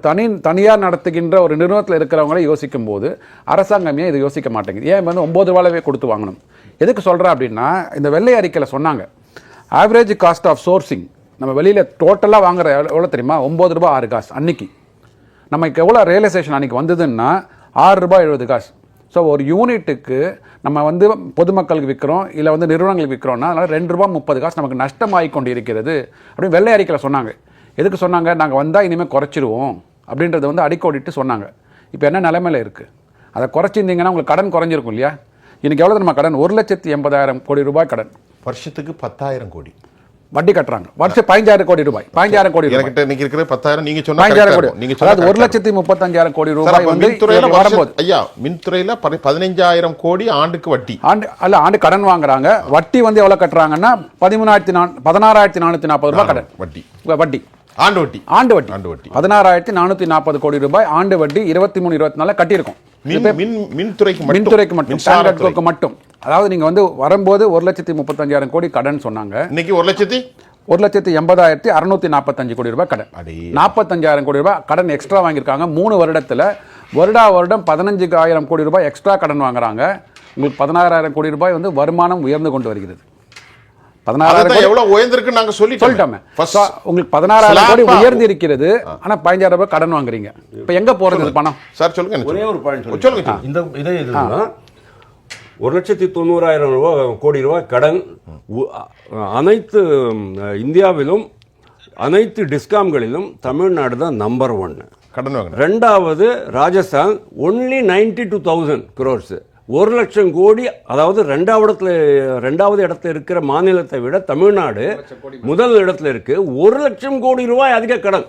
தனியார் நடத்துகின்ற ஒரு நிறுவனத்தில் இருக்கிறவங்களே யோசிக்கும் போது அரசாங்கமே இது யோசிக்க மாட்டேங்குது. ஏன் வந்து 9 ரூபாவே கொடுத்து வாங்கணும்? எதுக்கு சொல்கிறேன் அப்படின்னா, இந்த வெள்ளை அறிக்கையில் சொன்னாங்க ஆவரேஜ் காஸ்ட் ஆஃப் சோர்சிங் நம்ம வெளியில் டோட்டலாக வாங்குற எவ்வளோ தெரியுமா? 9 ரூபா 6 காசு. அன்னைக்கு நமக்கு எவ்வளோ ரியலைசேஷன் அன்றைக்கி வந்ததுன்னா 6 ரூபாய் 70 காசு. ஸோ ஒரு யூனிட்டுக்கு நம்ம வந்து பொதுமக்களுக்கு விற்கிறோம் இல்லை வந்து நிறுவனங்களுக்கு விற்கிறோம்னா அதனால் 2 ரூபா 30 காசு நமக்கு நஷ்டமாகி கொண்டு இருக்கிறது அப்படின்னு வெள்ளை அறிக்கையில் சொன்னாங்க. எதுக்கு சொன்னாங்க? நாங்கள் வந்தால் இனிமேல் குறைச்சிடுவோம் அப்படின்றத வந்து அடிக்கோடிட்டு சொன்னாங்க. இப்போ என்ன நிலைமையில் இருக்குது? அதை குறைச்சிருந்தீங்கன்னா உங்களுக்கு கடன் குறைஞ்சிருக்கும் இல்லையா? இன்றைக்கி எவ்வளோ நம்ம கடன்? 1,80,000 கோடி ரூபாய் கடன். வருஷத்துக்கு 10,000 கோடி வட்டி கட்டுறாங்க. வருஷம் 15,000 கோடி ரூபாய். 15,000 கோடி ரூபாய். எனக்கு இன்னைக்கு இருக்கிற 10,000 நீங்க சொன்னா 15,000 கோடி. நீங்க அதாவது 1,35,000 கோடி ரூபாய் வந்து மின்துறையில வரும்போது ஐயா மின்துறையில 15,000 கோடி ஆண்டுக்கு வட்டி. ஆண்டு கடன் வாங்குறாங்க. வட்டி வந்து எவ்வளவு கட்டுறாங்கன்னா 16,440 ரூபாய் கடன் வட்டி. ஆண்டு வட்டி 16,440 கோடி ரூபாய் ஆண்டு வட்டி 23-24 கட்டியிருக்கோம். மின்துறைக்கு மட்டும். அதாவது நீங்க வந்து வரும்போது 1,35,000 கோடி கடன் சொன்னாங்க. இன்னைக்கு 1,80,645 கோடி ரூபாய் கடன். 45,000 கோடி ரூபாய் கடன் எக்ஸ்ட்ரா வாங்கியிருக்காங்க 3 வருடத்துல. வருடம் 15,000 கோடி ரூபாய் எக்ஸ்ட்ரா கடன் வாங்குறாங்க. உங்களுக்கு 16,000 கோடி ரூபாய் வந்து வருமானம் உயர்ந்து கொண்டு வருகிறது. 16,000 எவ்வளவு உயர்ந்திருக்கு நாங்க சொல்லிட்டோமே. உங்களுக்கு 16,000 கோடி உயர்ந்து இருக்கிறது. ஆனா 15,000 ரூபாய் கடன் வாங்குறீங்க. இப்ப எங்க போறது பணம்? சார் சொல்லுங்க. ஒரே ஒரு பாயிண்ட் சொல்லுங்க. இந்த இதே இதுனா 1,90,000 கோடி ரூபாய் கடன் அனைத்து இந்தியாவிலும் அனைத்து டிஸ்காம்களிலும் தமிழ்நாடு தான் நம்பர் 1 கடன் வாங்க. ரெண்டாவது ராஜஸ்தான் ஒன்லி 92,000 crores. 1,00,000 கோடி. அதாவது ரெண்டாவது இடத்துல இருக்கிற மாநிலத்தை விட தமிழ்நாடு முதல் இடத்துல இருக்கு. 1,00,000 கோடி ரூபாய் அதிக கடன்.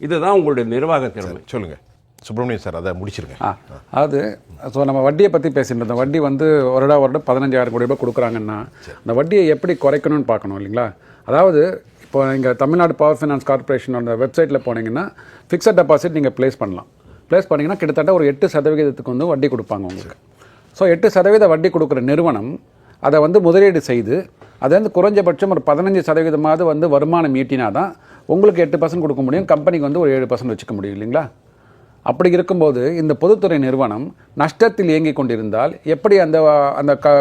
இதுதான் உங்களுடைய நிர்வாக திறமை. சொல்லுங்க சுப்பிரமணியன் சார், அதை முடிச்சிருங்க. அது ஸோ நம்ம வட்டியை பற்றி பேசிட்டு இருந்தோம். வட்டி வந்து வருடம் 15,000 கோடி ரூபாய் கொடுக்குறாங்கன்னா அந்த வட்டியை எப்படி குறைக்கணும்னு பார்க்கணும் இல்லைங்களா? அதாவது இப்போ நீங்கள் தமிழ்நாடு பவர் ஃபைனான்ஸ் கார்பரேஷனோட வெப்சைட்டில் போனீங்கன்னா ஃபிக்ஸட் டெபாசிட் நீங்கள் ப்ளேஸ் பண்ணலாம். ப்ளேஸ் பண்ணிங்கன்னா கிட்டத்தட்ட ஒரு 8% வந்து வட்டி கொடுப்பாங்க உங்களுக்கு. ஸோ 8% வட்டி கொடுக்குற நிறுவனம் அதை வந்து முதலீடு செய்து அதை வந்து குறைஞ்சபட்சம் ஒரு 15% வந்து வருமானம் ஈட்டினா தான் உங்களுக்கு 8% கொடுக்க முடியும். கம்பெனிக்கு வந்து ஒரு 7% வச்சுக்க முடியும் இல்லைங்களா? அப்படி இருக்கும்போது இந்த பொதுத்துறை நிறுவனம் நஷ்டத்தில் இயங்கிக் கொண்டிருந்தால் எப்படி அந்த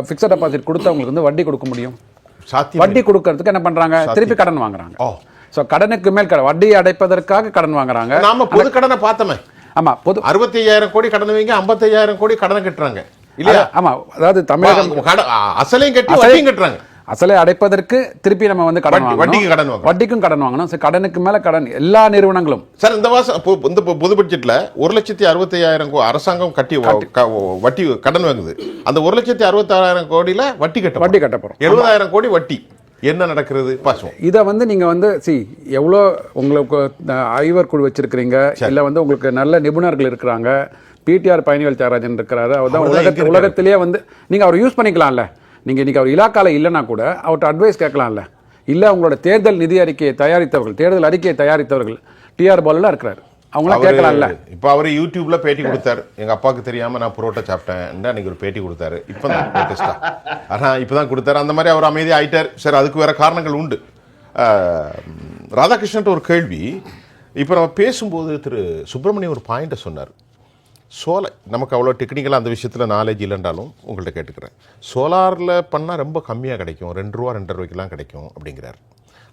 ஃபிக்ஸட் டெபாசிட் கொடுத்தவங்களுக்கு வந்து வட்டி கொடுக்க முடியும்? வட்டி கொடுக்கறதுக்கு என்ன பண்றாங்க? திருப்பி கடன் வாங்குறாங்க. ஸோ கடனுக்கு மேல் வட்டி அடைப்பதற்காக கடன் வாங்குறாங்க. நாம பொது கடனை பார்த்தோமே. ஆமா, பொது 65,000 கோடி கடன் வைங்க, 55,000 கோடி கடனை கட்டுறாங்க இல்லையா? ஆமா, அதாவது தமிழகம் அசலையும் கட்டி வட்டியும் கட்டுறாங்க. அசலை அடைப்பதற்கு திருப்பி நம்ம வந்து வட்டிக்கும் கடன் வாங்கணும். கடனுக்கு மேல கடன் எல்லா நிறுவனங்களும். சார் இந்த பொது பட்ஜெட்ல 1,65,000 அரசாங்கம் கட்டி வட்டி கடன் வாங்குது. அந்த 1,66,000 கோடியில வட்டி கட்ட போறோம். 70,000 கோடி வட்டி. என்ன நடக்கிறது பாசுவோம். இதை வந்து நீங்க வந்து எவ்வளோ உங்களுக்கு ஐவர் குழு வச்சிருக்கிறீங்க, இல்ல வந்து உங்களுக்கு நல்ல நிபுணர்கள் இருக்கிறாங்க. பிடிஆர் பழனிவேல் தியாகராஜன் இருக்கிறாரு. அவர் உலகத்திலேயே வந்து நீங்க அவர் யூஸ் பண்ணிக்கலாம்ல. நீங்க இன்னைக்கு அவர் இலாக்கால இல்லைன்னா கூட அவர்கிட்ட அட்வைஸ் கேட்கலாம்ல. இல்ல உங்களோட தேர்தல் நிதி அறிக்கையை தயாரித்தவர்கள், தேர்தல் அறிக்கையை தயாரித்தவர்கள் டிஆர் பாலா இருக்கிறாரு, அவங்களாம் கேட்கலாம்ல. இப்போ அவர் யூடியூப்ல பேட்டி கொடுத்தாரு. எங்க அப்பாவுக்கு தெரியாம நான் புரோட்டா சாப்பிட்டேன் அன்னைக்கு ஒரு பேட்டி கொடுத்தாரு. இப்பதான் லேட்டஸ்டா இப்பதான் கொடுத்தாரு. அந்த மாதிரி அவர் அமைதி ஆயிட்டார். சரி, அதுக்கு வேற காரணங்கள் உண்டு. ராதாகிருஷ்ணன் ஒரு கேள்வி. இப்போ நம்ம பேசும்போது திரு சுப்பிரமணியம் ஒரு பாயிண்ட்டை சொன்னார். நமக்கு அவ்வளோ டெக்னிக்கலாக அந்த விஷயத்தில் நாலேஜ் இல்லைன்றாலும் உங்கள்கிட்ட கேட்டுக்கிறேன். சோலாரில் பண்ணால் ரொம்ப கம்மியாக கிடைக்கும், 2 ரூபா 2.5 ரூபாய்க்கெலாம் கிடைக்கும் அப்படிங்கிறார்.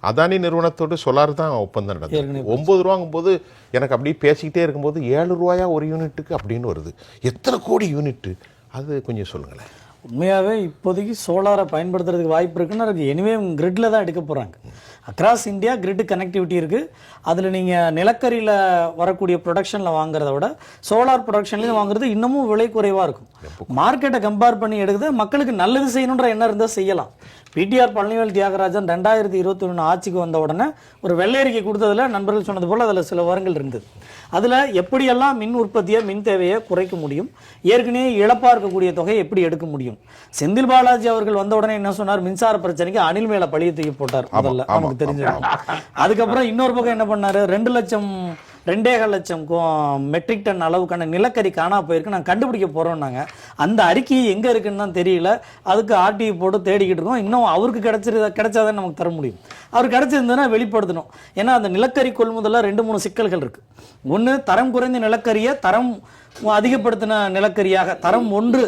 அதானி நிறுவனத்தோடு சோலார் தான் ஒப்பந்தம் நடந்தது. 9 ரூபாங்கும்போது எனக்கு அப்படியே பேசிக்கிட்டே இருக்கும்போது 7 ரூபாயா ஒரு யூனிட்டுக்கு அப்படின்னு வருது. எத்தனை கோடி யூனிட்டு? அது கொஞ்சம் சொல்லுங்களேன். உண்மையாகவே இப்போதைக்கு சோலாரை பயன்படுத்துறதுக்கு வாய்ப்பு இருக்குன்னா இருக்குது. எனிவே கிரிட்டில் தான் எடுக்க போகிறாங்க. அக்ராஸ் இந்தியா கிரிட் கனெக்டிவிட்டி இருக்குது. அதில் நீங்கள் நிலக்கரியில் வரக்கூடிய ப்ரொடக்ஷனில் வாங்குறத விட சோலார் ப்ரொடக்ஷன்லேயும் வாங்குறது இன்னமும் விலை குறைவாக இருக்கும். மார்க்கெட்டை கம்பேர் பண்ணி எடுக்குது. மக்களுக்கு நல்லது செய்யணுன்ற எண்ணம் இருந்தால் செய்யலாம். பிடிஆர் பழனிவேல் தியாகராஜன் 2021 ஆட்சிக்கு வந்த உடனே ஒரு வெள்ளை அறிக்கை கொடுத்ததுல நண்பர்கள் சொன்னது போல் அதில் சில விவரங்கள் இருந்தது. அதில் எப்படியெல்லாம் மின் உற்பத்தியை, மின் தேவையை குறைக்க முடியும், ஏற்கனவே இழப்பாக இருக்கக்கூடிய தொகையை எப்படி எடுக்க முடியும். செந்தில் பாலாஜி அவர்கள் வந்த உடனே என்ன சொன்னார்? மின்சார பிரச்சனைக்கு அணில் மேல பழிய தூக்கி போட்டார். முதல்ல நமக்கு தெரிஞ்சிருக்கும். அதுக்கப்புறம் இன்னொரு பக்கம் என்ன பண்ணாரு? 2 லட்சம் 2.5 லட்சம் மெட்ரிக் டன் அளவுக்கான நிலக்கரி காணா போயிருக்கு, நாங்கள் கண்டுபிடிக்க போறோம்னாங்க. அந்த அறிக்கை எங்க இருக்குன்னு தான் தெரியல. அதுக்கு ஆர்டிஐ போட்டு தேடிக்கிட்டு இருக்கோம். இன்னும் அவருக்கு கிடைச்சாதான் நமக்கு தர முடியும். அவர் கிடைச்சிருந்ததுன்னா வெளிப்படுத்தணும். ஏன்னா அந்த நிலக்கரி கொள்முதல்ல 2-3 சிக்கல்கள் இருக்கு. ஒன்று, தரம் குறைந்த நிலக்கரியை தரம் அதிகப்படுத்தின நிலக்கரியாக, தரம் 1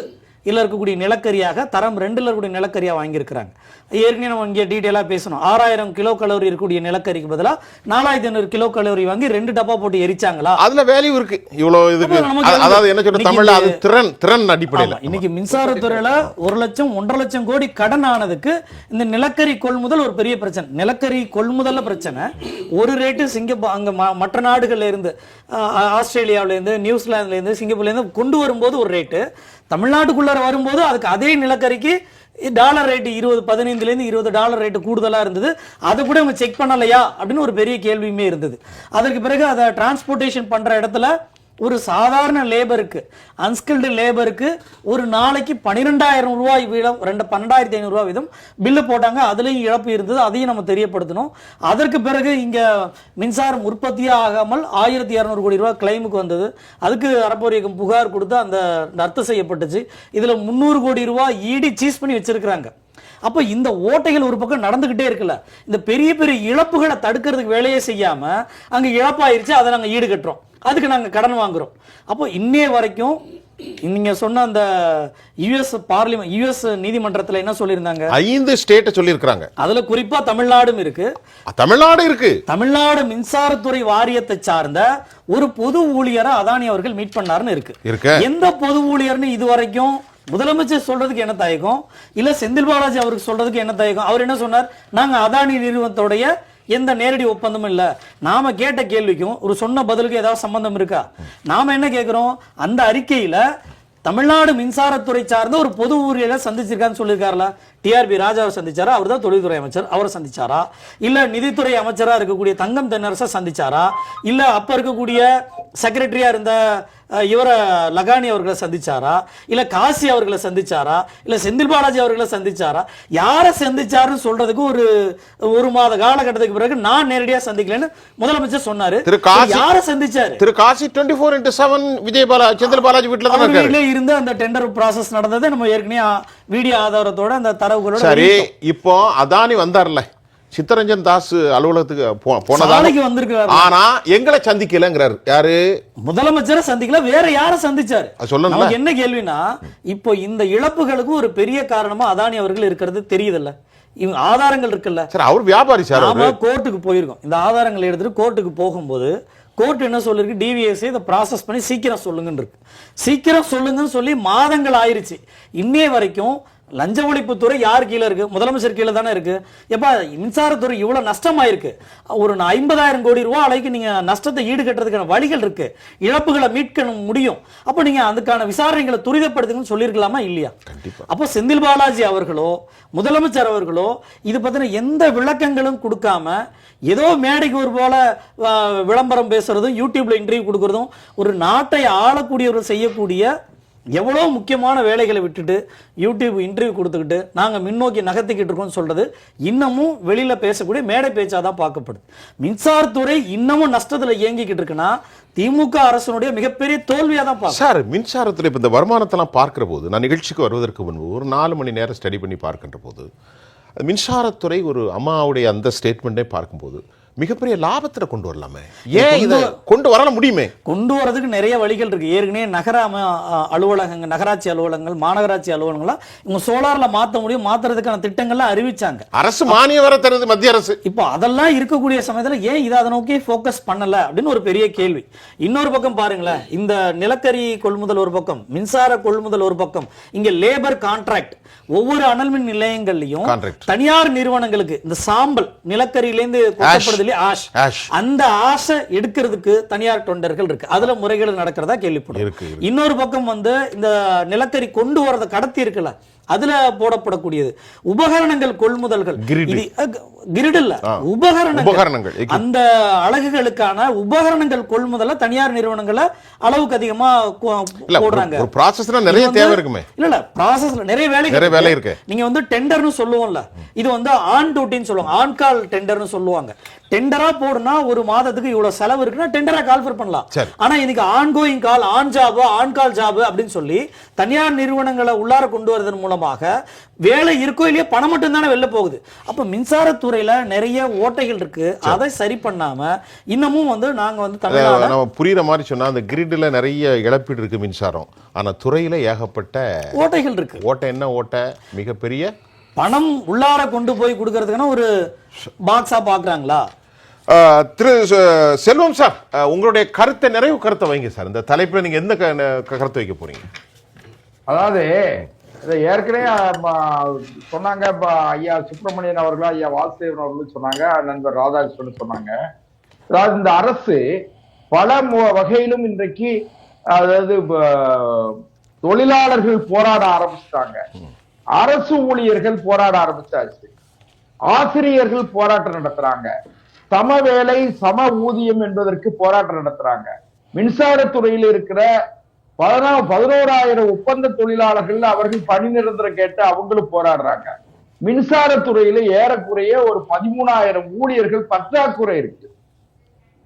இல்ல இருக்கக்கூடிய நிலக்கரியாக தரம் 2ல இருக்கக்கூடிய நிலக்கரியா வாங்கியிருக்கிறாங்க. ஏற்கனவே நம்ம இங்கே டீட்டெயிலாக பேசணும். 6000 கிலோ கலோரி இருக்கக்கூடிய நிலக்கரிக்கு பதிலாக 4500 கிலோ கலோரி வாங்கி 2 டப்பா போட்டு எரிச்சாங்களா? அதுல வேல்யூ இருக்கு. இவ்வளவு இதுக்கு அதாவது என்ன சொல்ற தமிழ்ல அது திறன் அடிப்படையில் இன்னைக்கு மின்சாரத்துறையில 1 லட்சம் 1.5 லட்சம் கோடி கடன் ஆனதுக்கு இந்த நிலக்கரி கொள்முதல் ஒரு பெரிய பிரச்சனை. நிலக்கரி கொள்முதல்ல பிரச்சனை. ஒரு ரேட்டு சிங்கப்பூர் அங்க மற்ற நாடுகள்ல இருந்து, ஆஸ்திரேலியாவில இருந்து, நியூசிலாந்துல இருந்து, சிங்கப்பூர்ல இருந்து கொண்டு வரும்போது ஒரு ரேட்டு, தமிழ்நாட்டுக்குள்ளார வரும்போது அதுக்கு அதே நிலக்கரிக்கு டாலர் ரேட்டு 15 $20 ரேட்டு கூடுதலா இருந்தது. அதை கூட அவங்க செக் பண்ணலையா அப்படின்னு ஒரு பெரிய கேள்வியுமே இருந்தது. அதற்கு பிறகு அதை டிரான்ஸ்போர்ட்டேஷன் பண்ற இடத்துல ஒரு சாதாரண லேபருக்கு, அன்ஸ்கில்டு லேபருக்கு ஒரு நாளைக்கு 12,000 ரூபாய் வீதம், 12,500 ரூபாய் வீதம் பில்லு போட்டாங்க. அதுலயும் இழப்பு இருந்தது. அதையும் நம்ம தெரியப்படுத்தணும். அதற்கு பிறகு இங்க மின்சாரம் உற்பத்தியே ஆகாமல் 1,200 கோடி ரூபாய் கிளைமுக்கு வந்தது. அதுக்கு அறப்போர் இயக்கம் புகார் கொடுத்து அந்த ரத்து செய்யப்பட்டுச்சு. இதுல 300 கோடி ரூபாய் ஈடி சீஸ் பண்ணி வச்சிருக்கிறாங்க. அப்ப இந்த ஓட்டைகள் ஒரு பக்கம் நடந்துகிட்டே இருக்குல்ல. இந்த பெரிய பெரிய இழப்புகளை தடுக்கிறதுக்கு வேலையே செய்யாம அங்க இழப்பாயிருச்சு, அதை நாங்க ஈடு கட்டுறோம், அதுக்கு நாங்க கடன் வாங்குறோம். அப்போ இன்னைய வரைக்கும் நீங்க சொன்ன அந்த யுஎஸ் நீதிமன்றத்துல என்ன சொல்லியிருந்தாங்க? 5 ஸ்டேட்டை சொல்லியிருக்காங்க. அதுல குறிப்பா தமிழ்நாடும் இருக்கு. தமிழ்நாடு மின்சாரத்துறை வாரியத்தை சார்ந்த ஒரு பொது ஊழியரை அதானி அவர்கள் மீட் பண்ணாருன்னு இருக்கு. எந்த பொது ஊழியர்னு இதுவரைக்கும் முதலமைச்சர் சொல்றதுக்கு என்ன தயக்கம், இல்ல செந்தில் பாலாஜி அவருக்கு சொல்றதுக்கு என்ன தயக்கம்? அவர் என்ன சொன்னார்? நாங்க அதானி நிறுவனத்தோடைய எந்த நேரடி ஒப்பந்தமும் இல்ல. நாம கேட்ட கேள்விக்கும் ஒரு சொன்ன பதிலுக்கு ஏதாவது சம்பந்தம் இருக்கா? நாம என்ன கேட்கிறோம்? அந்த அறிக்கையில தமிழ்நாடு மின்சாரத்துறை சார்ந்த ஒரு பொது ஊழியரை சந்திச்சிருக்கான்னு சொல்லியிருக்காருல. டிஆர்பி ராஜாவை சந்திச்சாரா? அவர் தான் தொழில்துறை அமைச்சர், அவரை சந்திச்சாரா? இல்ல நிதித்துறை அமைச்சரா இருக்கக்கூடிய தங்கம் தென்னரசை சந்திச்சாரா? இல்ல அப்ப இருக்கக்கூடிய செக்ரட்டரியா இருந்த இவரை லகானி அவர்களை சந்திச்சாரா? இல்ல காசி அவர்களை சந்திச்சாரா? இல்ல செந்தில் பாலாஜி அவர்களை சந்திச்சாரா? யாரை சந்திச்சாருன்னு சொல்றதுக்கு ஒரு மாத காலகட்டத்துக்கு பிறகு நான் நேரடியா சந்திக்கலன்னு முதலமைச்சர் சொன்னாரு. யாரை சந்திச்சாரு? திரு காசி 24/7 விஜய் பாலாஜி, செந்தில் பாலாஜி வீட்டுல இருந்து அந்த டெண்டர் ப்ராசஸ் நடந்தது நம்ம ஏற்கனவே வீடியோ ஆதாரத்தோட அந்த தரவுகளோட. சரி, இப்போ அதானி வந்தார்ல, சித்தரஞ்சன் தாஸ் அலுவலகத்துக்கு போனதால வந்திருக்காரு. ஆனா எங்களை சந்திக்கலங்கிறார். யாரு? முதலமைச்சரை சந்திக்கல, வேற யாரை சந்திச்சாரு? சொல்லணும். என்ன கேள்வினா, இப்போ இந்த இழப்புகளுக்கு ஒரு பெரிய காரணமா அதானி அவர்கள் இருக்கிறது தெரியுதுல்ல. இவங்க ஆதாரங்கள் இருக்குல்ல. சார், அவர் வியாபாரி சார். நாம கோர்ட்டுக்கு போயிருக்கோம். இந்த ஆதாரங்களை எடுத்துட்டு கோர்ட்டுக்கு போகும்போது கோர்ட் என்ன சொல்லிருக்கு? டிவிஎஸ்ஐ இதை ப்ராசஸ் பண்ணி சீக்கிரம் சொல்லுங்கன்னு இருக்கு. சீக்கிரம் சொல்லுங்கன்னு சொல்லி மாதங்கள் ஆயிருச்சு. இன்னைய வரைக்கும் லஞ்ச ஒழிப்புத்துறை யார் கீழே இருக்கு? முதலமைச்சர் கீழே தானே இருக்கு. எப்ப மின்சாரத்துறை இவ்வளவு நஷ்டமாயிருக்கு, ஒரு 50,000 கோடி ரூபாய் அளவுக்கு நீங்க நஷ்டத்தை ஈடுகட்டுறதுக்கான வழிகள் இருக்கு, இழப்புகளை மீட்க முடியும். அப்ப நீங்க அதுக்கான விசாரணைகளை துரிதப்படுத்துங்கன்னு சொல்லியிருக்கலாமா இல்லையா? அப்போ செந்தில் பாலாஜி அவர்களோ முதலமைச்சர் அவர்களோ இது பத்தின எந்த விளக்கங்களும் கொடுக்காம ஏதோ மேடைக்கு ஒரு போல விளம்பரம் பேசுறதும் யூடியூப்ல இன்டர்வியூ கொடுக்கறதும், ஒரு நாட்டை ஆளக்கூடியவர்கள் செய்யக்கூடிய எவ்வளவு முக்கியமான வேலைகளை விட்டுட்டு யூடியூப் இன்டர்வியூ கொடுத்துக்கிட்டு நாங்க முன்னோக்கி நகர்த்திக்கிட்டு இருக்கோம்னு சொல்றது இன்னமும் வெளியில பேசக்கூடிய மேடை பேச்சாதான் பார்க்கப்படுது. மின்சாரத்துறை இன்னமும் நஷ்டத்துல இயங்கிக்கிட்டு இருக்குன்னா திமுக அரசனுடைய மிகப்பெரிய தோல்வியா தான் பார்க்க. சார், மின்சாரத்துறை இந்த வருமானத்தெல்லாம் பார்க்கிற போது, நான் நிகழ்ச்சிக்கு வருவதற்கு முன்பு ஒரு 4 மணி நேரம் ஸ்டடி பண்ணி பார்க்கின்ற போது, மின்சாரத்துறை ஒரு அம்மாவுடைய அந்த ஸ்டேட்மெண்டே பார்க்கும்போது மிகப்பெரிய லாபத்தை கொண்டு வரலாமே, ஏன் இதை கொண்டு வர முடியுமே? கொண்டு வரதுக்கு நிறைய வழிகள் இருக்கு. ஏற்கனவே நகர அலுவலகங்கள், நகராட்சி அலுவலகங்கள், மாநகராட்சி அலுவலகங்கள் இவங்க சோலார்ல மாற்ற முடியும், மாத்துறதுக்கான திட்டங்கள்லாம் அறிவிச்சாங்க. அரசு மானியம் வர தருது மத்திய அரசு. இப்போ அதெல்லாம் இருக்கக்கூடிய சமயத்துல ஏன் இதை அதை நோக்கி போக்கஸ் பண்ணல அப்படின்னு ஒரு பெரிய கேள்வி. இன்னொரு பக்கம் பாருங்களேன், இந்த நிலக்கரி கொள்முதல் ஒரு பக்கம், மின்சார கொள்முதல் ஒரு பக்கம், இங்க லேபர் கான்ட்ராக்ட் ஒவ்வொரு அனல் மின் நிலையங்கள்லயும் தனியார் நிறுவனங்களுக்கு இந்த சாம்பல் நிலக்கரியிலேருந்து கொட்டப்படுது, அந்த ஆசை எடுக்கிறதுக்கு தனியார் டெண்டர்கள் இருக்கு. அதுல முறைகேடு நடக்கிறதா கேள்விப்படும். இன்னொரு பக்கம் இந்த நிலக்கரி கொண்டு வரத கடத்தி இருக்குல்ல, அதுல போடப்படக்கூடியது உபகரணங்கள் கொள்முதல்கள், கிரிட் இல்ல உபகரணங்கள், அந்த அலகுகளுக்கான உபகரணங்கள் கொள்முதல தனியார் நிறுவனங்களை அளவுக்கு அதிகமா போடுறாங்க. ஒரு ப்ராசஸ்ல நிறைய தேவை இருக்குமே. இல்ல ப்ராசஸ்ல நிறைய வேலை இருக்கு. நீங்க டெண்டர்னு சொல்லுவோம்ல, இது ஆன் டியூட்டின்னு சொல்லுவாங்க, ஆன் கால் டெண்டர்னு சொல்லுவாங்க. டெண்டரா போடுனா ஒரு மாதத்துக்கு இவ்வளவு செலவு இருக்குன்னா டெண்டரா கால்ஃபர் பண்ணலாம். சரி. ஆனா இன்னைக்கு ongoing call, on job, on call job அப்படின்னு சொல்லி தனியார் நிறுவனங்களை உள்ளார கொண்டு வரதன் மூலமாக வேலை இருக்கோ இல்லையோ பணம் மட்டும் தானே வெளில போகுது. அப்ப மின்சாரத்துறையில நிறைய ஓட்டைகள் இருக்கு. அதை சரி பண்ணாம இன்னமும் வந்து நாங்க வந்து தமிழ்நாடு நம்ம புரியுற மாதிரி சொன்னா அந்த கிரிட்ல நிறைய இழப்பீடு இருக்கு மின்சாரம், ஆனா துறையில ஏகப்பட்ட ஓட்டைகள் இருக்கு. ஓட்டை என்ன ஓட்டை? மிகப்பெரிய பணம் உள்ளார கொண்டு போய் கொடுக்கறதுக்கான ஒரு பாக்ஸா பாக்குறாங்களா? திரு செல்வம் சார், உங்களுடைய கருத்தை, நிறைவு கருத்தை வைங்க சார். இந்த தலைப்புல நீங்க எந்த கருத்தை வைக்க போறீங்க? அதாவது இதை ஏற்கனவே சொன்னாங்க, ஐயா சுப்பிரமணியன் அவர்களும் ஐயா வாசுதேவன் அவர்களும் சொன்னாங்க, நண்பர் ராதாகிருஷ்ணன் சொன்னாங்க. அதாவது இந்த அரசு பல வகையிலும் இன்றைக்கு, அதாவது தொழிலாளர்கள் போராட ஆரம்பிச்சிட்டாங்க, அரசு ஊழியர்கள் போராட ஆரம்பிச்சாச்சு, ஆசிரியர்கள் போராட்டம் நடத்துறாங்க, சம வேலை சம ஊதியம் என்பதற்கு போராட்டம் நடத்துறாங்க, மின்சாரத்துறையில் இருக்கிற 11,000 ஒப்பந்த தொழிலாளர்கள் அவர்கள் பணி நிரந்தரம் கேட்டு அவங்களும் போராடுறாங்க. மின்சாரத்துறையில ஏறக்குறைய ஒரு 13,000 ஊழியர்கள் பற்றாக்குறை இருக்கு.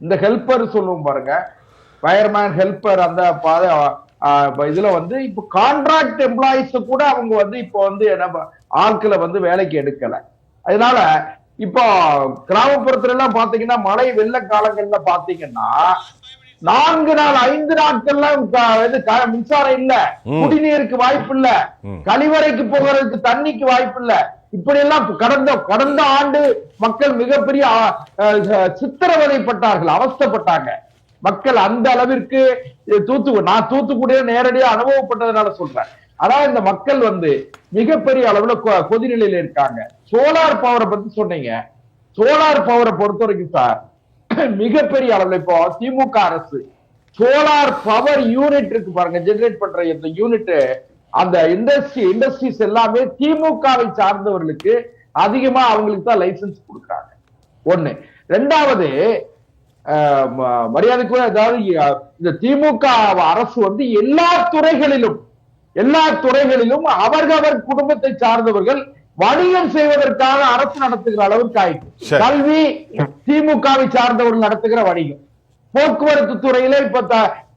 இந்த ஹெல்பர் சொல்லுவோம் பாருங்க, ஃபயர்மேன் ஹெல்பர், அந்த இதுல வந்து இப்ப கான்ட்ராக்ட் எம்ப்ளாயிஸ் கூட அவங்க வந்து இப்போ வந்து என்ன ஆட்களை வந்து வேலைக்கு எடுக்கல. அதனால இப்போ கிராமப்புறத்துல எல்லாம் பாத்தீங்கன்னா மழை வெள்ள காலங்கள்ல பாத்தீங்கன்னா 4 நாள் 5 நாட்கள்லாம் மின்சாரம் இல்ல, குடிநீருக்கு வாய்ப்பு இல்ல, கழிவறைக்கு போகிறதுக்கு தண்ணிக்கு வாய்ப்பு இல்ல. இப்படி எல்லாம் கடந்த ஆண்டு மக்கள் மிகப்பெரிய சித்திரவதைப்பட்டார்கள், அவஸ்தைப்பட்டாங்க மக்கள். அந்த அளவிற்கு நான் தூத்துக்குடியில நேரடியா அனுபவப்பட்டதுனால சொல்றேன். அதாவது இந்த மக்கள் வந்து மிகப்பெரிய அளவுல கொதிநிலையில இருக்காங்க. சோலார் பவரை பத்தி சொன்னீங்க. சோலார் பவரை பொறுத்த வரைக்கும் சார் மிகப்பெரிய அளவுல இப்போ திமுக அரசு சோலார் பவர் யூனிட் இருக்கு பாருங்க, ஜெனரேட் பண்ற இந்த யூனிட், அந்த இண்டஸ்ட்ரீஸ் எல்லாமே திமுகவை சார்ந்தவர்களுக்கு அதிகமா அவங்களுக்கு தான் லைசன்ஸ் கொடுக்குறாங்க. ஒண்ணு. ரெண்டாவது, மரியாதைக்குரிய, அதாவது இந்த திமுக அரசு வந்து எல்லா துறைகளிலும் அவர்கள் குடும்பத்தை சார்ந்தவர்கள் வணிகம் செய்வதற்காக அரசு நடத்துகிற அளவுக்கு ஆயிடுச்சு. கல்வி திமுகவை சார்ந்தவர்கள் நடத்துகிற வணிகம். போக்குவரத்து துறையில இப்ப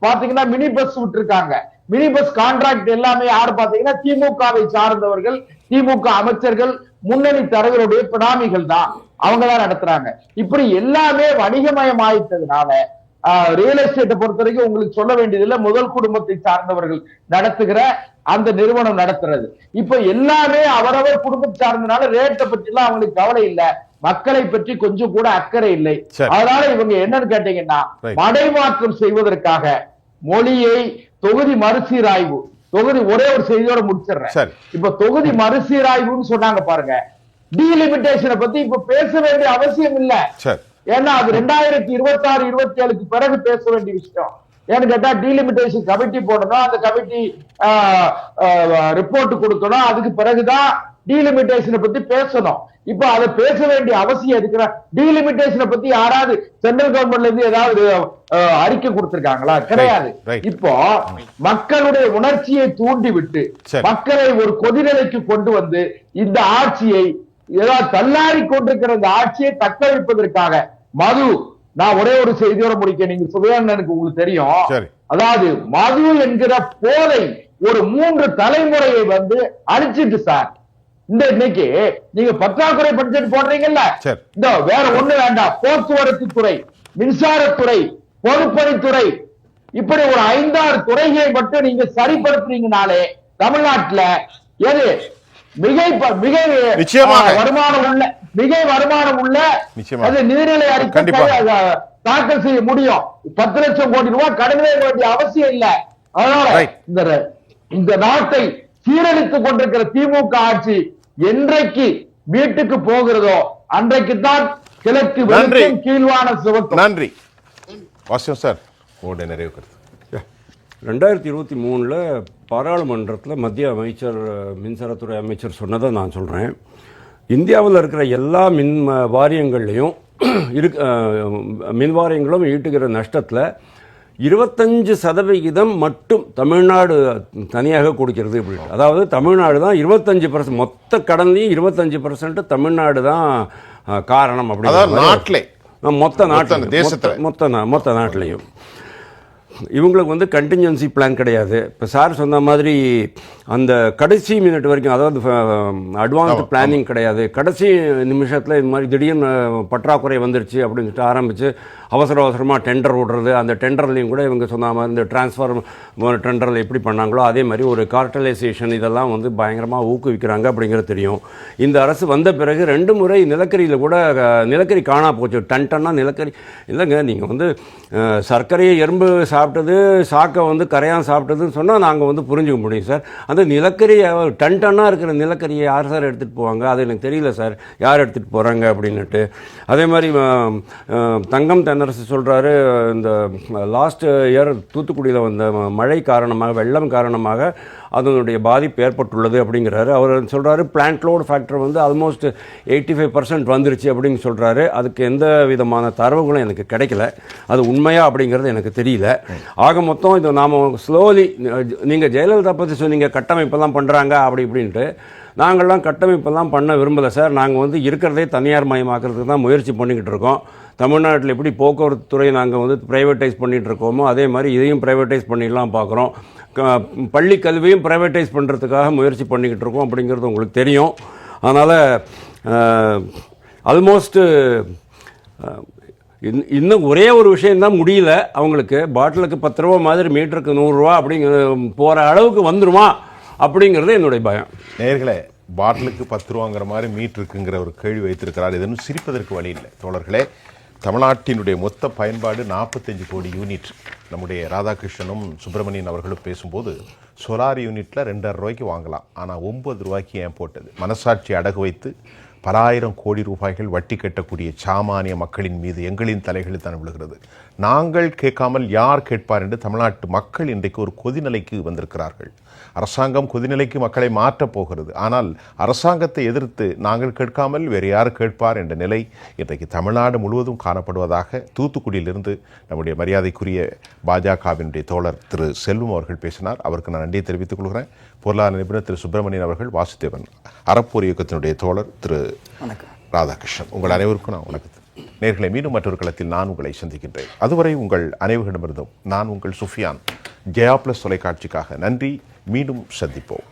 பாத்தீங்கன்னா மினி பஸ் விட்டுருக்காங்க. மினி பஸ் கான்ட்ராக்ட் எல்லாமே யாரு பாத்தீங்கன்னா திமுகவை சார்ந்தவர்கள், திமுக அமைச்சர்கள், முன்னணி தலைவருடைய பினாமிகள் தான், அவங்க தான் நடத்துறாங்க. இப்படி எல்லாமே வணிகமயம் ஆயிட்டதுனால ரியல் எஸ்டேட்டை பொறுத்த வரைக்கும் உங்களுக்கு சொல்ல வேண்டியதில்லை, முதல் குடும்பத்தை சார்ந்தவர்கள் நடத்துகிற அந்த நிறுவனம் நடத்துறது. இப்ப எல்லாமே அவரவர் குடும்பத்தை சார்ந்தனால ரேட்டை பற்றி எல்லாம் அவங்களுக்கு கவலை இல்லை, மக்களை பற்றி கொஞ்சம் கூட அக்கறை இல்லை. அதனால இவங்க என்னன்னு கேட்டீங்கன்னா மடைமாற்றம் செய்வதற்காக மொழியை, தொகுதி மறுசீராய்வு, ஒரே ஒரு செய்தியோட முடிச்சிடுறேன். இப்ப தொகுதி மறுசீராய்வுன்னு சொன்னாங்க பாருங்க, டீலிமிட்டேஷனை பத்தி இப்ப பேச வேண்டிய அவசியம் இல்ல. ஏன்னா அது 2026-27க்கு பிறகு பேச வேண்டிய விஷயம். ஏன்னு கேட்டா டீலிமிட்டேஷன் கமிட்டி போடணும், அந்த கமிட்டி ரிப்போர்ட் கொடுக்கணும், அதுக்கு பிறகுதான் டீலிமிட்டேஷனை பத்தி பேசணும். இப்ப அதை பேச வேண்டிய அவசியம் இருக்கிற, டீலிமிட்டேஷனை பத்தி யாராவது சென்ட்ரல் கவர்மெண்ட்ல இருந்து ஏதாவது அறிக்கை கொடுத்திருக்காங்களா? கிடையாது. இப்போ மக்களுடைய உணர்ச்சியை தூண்டி விட்டு மக்களை ஒரு கொதிநிலைக்கு கொண்டு வந்து இந்த ஆட்சியை ஏதாவது தள்ளாடி கொண்டிருக்கிற இந்த ஆட்சியை தக்க வைப்பதற்காக மது, நான் ஒரே ஒரு செய்தியோட முடிக்க, நீங்க சுவையானனுக்கு உங்களுக்கு தெரியும், அதாவது மது என்கிற போதை ஒரு 3 தலைமுறையை வந்து அழிச்சிட்டு சார். இந்த இன்னைக்கு நீங்க பற்றாக்குறை பட்ஜெட் போடுறீங்கல்ல, இந்த வேற ஒண்ணு வேண்டாம், போக்குவரத்து துறை, மின்சாரத்துறை, பொதுப்பணித்துறை, இப்படி ஒரு 5-6 துறைகளை மட்டும் நீங்க சரிப்படுத்துறீங்கனாலே தமிழ்நாட்டுல எது மிக வருமானம் உள்ள அது நிதிநிலை அறிக்கை தாக்கல் செய்ய முடியும். 10 லட்சம் கோடி ரூபாய் கடன் வாங்க வேண்டிய அவசியம் இல்லை. அதனால இந்த நாட்டை சீரழித்துக் கொண்டிருக்கிற திமுக ஆட்சி என்றைக்கு வீட்டுக்கு போகிறதோ அன்றைக்கு தான் கிழக்கு வெளிச்சம், கீழ்வான சிவக்கும். நன்றி வாசியம் சார், உங்களுடைய நிறைவு கருத்து. 2023 பாராளுமன்றத்தில் மத்திய அமைச்சர், மின்சாரத்துறை அமைச்சர் சொன்னதை நான் சொல்கிறேன். இந்தியாவில் இருக்கிற எல்லா மின் வாரியங்கள்லையும் மின் வாரியங்களும் ஈட்டுகிற நஷ்டத்தில் 25% மட்டும் தமிழ்நாடு தனியாக கொடுக்கிறது அப்படின்னு. அதாவது தமிழ்நாடு தான் 25%, மொத்த கடன்லையும் 25% தமிழ்நாடு தான் காரணம். அப்படி மொத்த நாட்டில் மொத்த நாட்டிலையும் இவங்களுக்கு வந்து கண்டிஞ்சன்சி பிளான் கிடையாது. இப்போ சார் சொன்ன மாதிரி அந்த கடைசி மினிட் வரைக்கும், அதாவது அட்வான்ஸ்டு பிளானிங் கிடையாது. கடைசி நிமிஷத்தில் இது மாதிரி திடீர்னு பற்றாக்குறை வந்துருச்சு அப்படின்னு சொல்லிட்டு ஆரம்பித்து அவசரமாக டெண்டர் விடுறது. அந்த டெண்டர்லையும் கூட இவங்க சொன்ன மாதிரி இந்த டிரான்ஸ்ஃபார்மர் டெண்டரில் எப்படி பண்ணாங்களோ அதே மாதிரி ஒரு கார்டலைசேஷன் இதெல்லாம் வந்து பயங்கரமாக ஊக்குவிக்கிறாங்க அப்படிங்கிறது தெரியும். இந்த அரசு வந்த பிறகு 2 முறை நிலக்கரியில் கூட நிலக்கரி காணா போச்சு. டன்னா நிலக்கரி இல்லைங்க. நீங்கள் வந்து சர்க்கரையை எறும்பு சாப்பிட்டது, சாக்கை வந்து கரையான் சாப்பிட்டதுன்னு சொன்னால் நாங்கள் வந்து புரிஞ்சுக்க முடியும் சார். அந்த நிலக்கரியை டன்னாக இருக்கிற நிலக்கரியை யார் சார் எடுத்துகிட்டு போவாங்க? அது எனக்கு தெரியல சார், யார் எடுத்துகிட்டு போகிறாங்க அப்படின்னுட்டு. அதே மாதிரி தங்கம் தென்னரசு சொல்கிறாரு, இந்த லாஸ்ட் இயர் தூத்துக்குடியில் வந்த மழை காரணமாக, வெள்ளம் காரணமாக அதனுடைய பாதிப்பு ஏற்பட்டுள்ளது அப்படிங்கிறாரு. அவர் சொல்கிறாரு பிளான்ட் லோடு ஃபேக்டர் வந்து ஆல்மோஸ்ட் 85% வந்துருச்சு அப்படின்னு சொல்கிறாரு. அதுக்கு எந்த விதமான தரவுகளும் எனக்கு கிடைக்கல. அது உண்மையா அப்படிங்கிறது எனக்கு தெரியல. ஆக மொத்தம் இது நாம் ஸ்லோலி, நீங்கள் ஜெயலலிதா பற்றி சொன்னீங்க கட்டமைப்பெல்லாம் பண்ணுறாங்க அப்படி இப்படின்ட்டு. நாங்கள்லாம் கட்டமைப்பெல்லாம் பண்ண விரும்பலை சார். நாங்கள் வந்து இருக்கிறதே தனியார் மயமாக்கிறதுக்கு தான் முயற்சி பண்ணிக்கிட்டு இருக்கோம். தமிழ்நாட்டில் எப்படி போக்குவரத்து துறை நாங்கள் வந்து ப்ரைவேட்டைஸ் பண்ணிகிட்டு இருக்கோமோ அதே மாதிரி இதையும் ப்ரைவேட்டைஸ் பண்ணிடலாம் பார்க்குறோம். பள்ளி கல்வியும் ப்ரைவேட்டைஸ் பண்ணுறதுக்காக முயற்சி பண்ணிக்கிட்டு இருக்கோம் அப்படிங்கிறது உங்களுக்கு தெரியும். அதனால் ஆல்மோஸ்ட்டு இன்னும் ஒரே ஒரு விஷயந்தான் முடியல. அவங்களுக்கு பாட்டிலுக்கு 10 ரூபா மாதிரி மீட்டருக்கு 100 ரூபா அப்படிங்கிற போகிற அளவுக்கு வந்துருமா அப்படிங்கிறது என்னுடைய பயம். நேயர்களே, பாட்டிலுக்கு 10 ரூபாங்கிற மாதிரி மீட்டருக்குங்கிற ஒரு கேள்வி வைத்திருக்கிறார். இது இன்னும் சிரிப்பதற்கு வழி இல்லை தோழர்களே. தமிழ்நாட்டினுடைய மொத்த பயன்பாடு 45 கோடி யூனிட். நம்முடைய ராதாகிருஷ்ணனும் சுப்பிரமணியன் அவர்களும் பேசும்போது சோலார் யூனிட்டில் 2.5 ரூபாய்க்கு வாங்கலாம், ஆனால் 9 ரூபாய்க்கு ஏன் போட்டது? மனசாட்சி அடகு வைத்து பல ஆயிரம் கோடி ரூபாய்கள் வட்டி கட்டக்கூடிய சாமானிய மக்களின் மீது எங்களின் தலைகளில் தான் விழுகிறது. நாங்கள் கேட்காமல் யார் கேட்பார் என்று தமிழ்நாட்டு மக்கள் இன்றைக்கு ஒரு கொதிநிலைக்கு வந்திருக்கிறார்கள். அரசாங்கம் கொதிநிலைக்கு மக்களை மாற்றப் போகிறது. ஆனால் அரசாங்கத்தை எதிர்த்து நாங்கள் கேட்காமல் வேறு யார் கேட்பார் என்ற நிலை இன்றைக்கு தமிழ்நாடு முழுவதும் காணப்படுவதாக தூத்துக்குடியிலிருந்து நம்முடைய மரியாதைக்குரிய பாஜகவினுடைய தோழர் திரு செல்வம் அவர்கள் பேசினார். அவருக்கு நான் நன்றியை தெரிவித்துக் கொள்கிறேன். பொருளாதார நிபுணர் திரு சுப்பிரமணியன் அவர்கள், வாசுதேவன் அறப்போர் இயக்கத்தினுடைய தோழர் திரு ராதாகிருஷ்ணன், உங்கள் அனைவருக்கும் நான் வணக்கம். நேர்களை மீண்டும் மற்றொரு களத்தில் நான் உங்களை சந்திக்கின்றேன். அதுவரை உங்கள் அனைவரிடமிருந்தும் நான் உங்கள் சுஃபியான், ஜெயா பிளஸ் தொலைக்காட்சிக்காக நன்றி. மீண்டும் சந்திப்போம்.